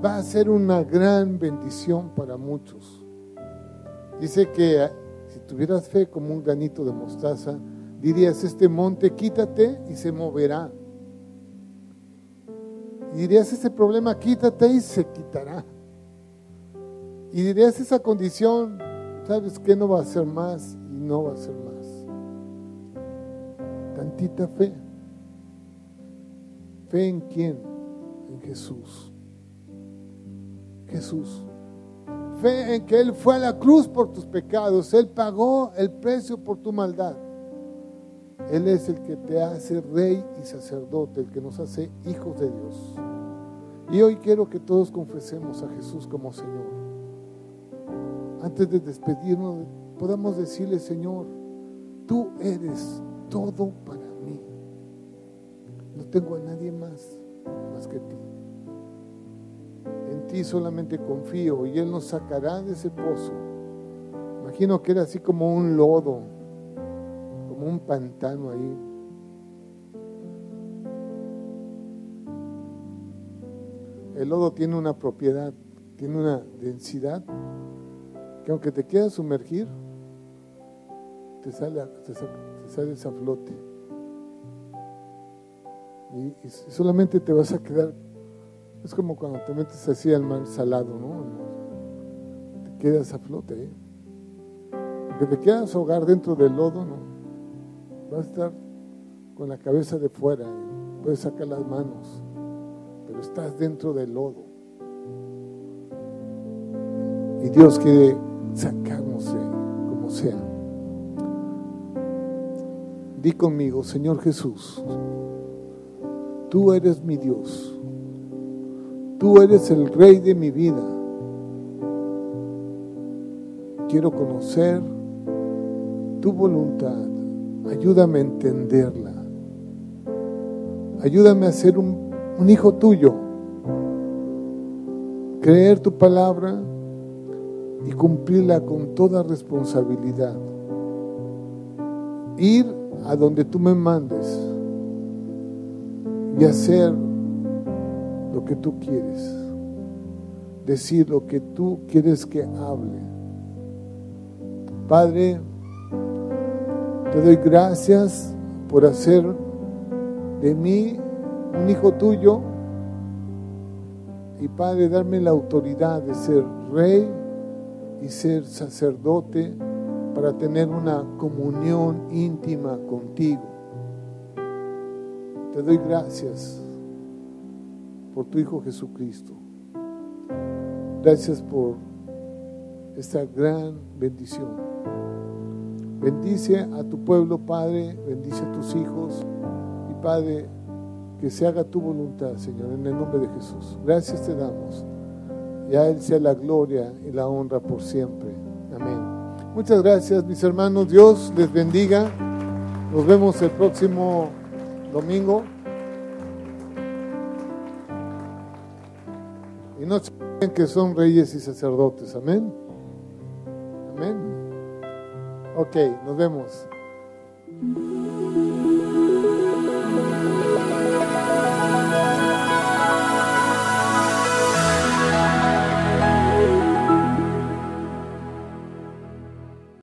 va a ser una gran bendición para muchos. Dice que si tuvieras fe como un granito de mostaza, dirías: este monte quítate y se moverá. Y dirías: este problema quítate y se quitará. Y dirías: esa condición, ¿sabes qué? No va a ser más y no va a ser más. Tantita fe. ¿Fe en quién? En Jesús. Fe en que Él fue a la cruz por tus pecados. Él pagó el precio por tu maldad. Él es el que te hace rey y sacerdote, el que nos hace hijos de Dios. Y hoy quiero que todos confesemos a Jesús como Señor. Antes de despedirnos, podamos decirle: Señor, tú eres todo para mí. No tengo a nadie más que ti. En ti solamente confío y Él nos sacará de ese pozo. Imagino que era así como un lodo, como un pantano ahí. El lodo tiene una propiedad, tiene una densidad, que aunque te quieras sumergir, te sales a flote. Y solamente te vas a quedar. Es como cuando te metes así al mar salado, ¿no? Te quedas a flote, ¿eh? Aunque te quieras ahogar dentro del lodo, ¿no? Vas a estar con la cabeza de fuera, y puedes sacar las manos, pero estás dentro del lodo. Y Dios quiere sacarnos como sea. Di conmigo: Señor Jesús, tú eres mi Dios. Tú eres el Rey de mi vida. Quiero conocer tu voluntad. Ayúdame a entenderla. Ayúdame a ser un hijo tuyo. Creer tu palabra y cumplirla con toda responsabilidad. Ir a donde tú me mandes y hacer lo que tú quieres, decir lo que tú quieres que hable. Padre, te doy gracias por hacer de mí un hijo tuyo, y Padre, darme la autoridad de ser rey y ser sacerdote para tener una comunión íntima contigo. Te doy gracias por tu Hijo Jesucristo. Gracias por esta gran bendición. Bendice a tu pueblo, Padre, bendice a tus hijos, y Padre, que se haga tu voluntad, Señor, en el nombre de Jesús. Gracias te damos, y a Él sea la gloria y la honra por siempre. Amén. Muchas gracias, mis hermanos. Dios les bendiga. Nos vemos el próximo domingo. Y no se olviden que son reyes y sacerdotes. Amén. Amén. Ok, nos vemos.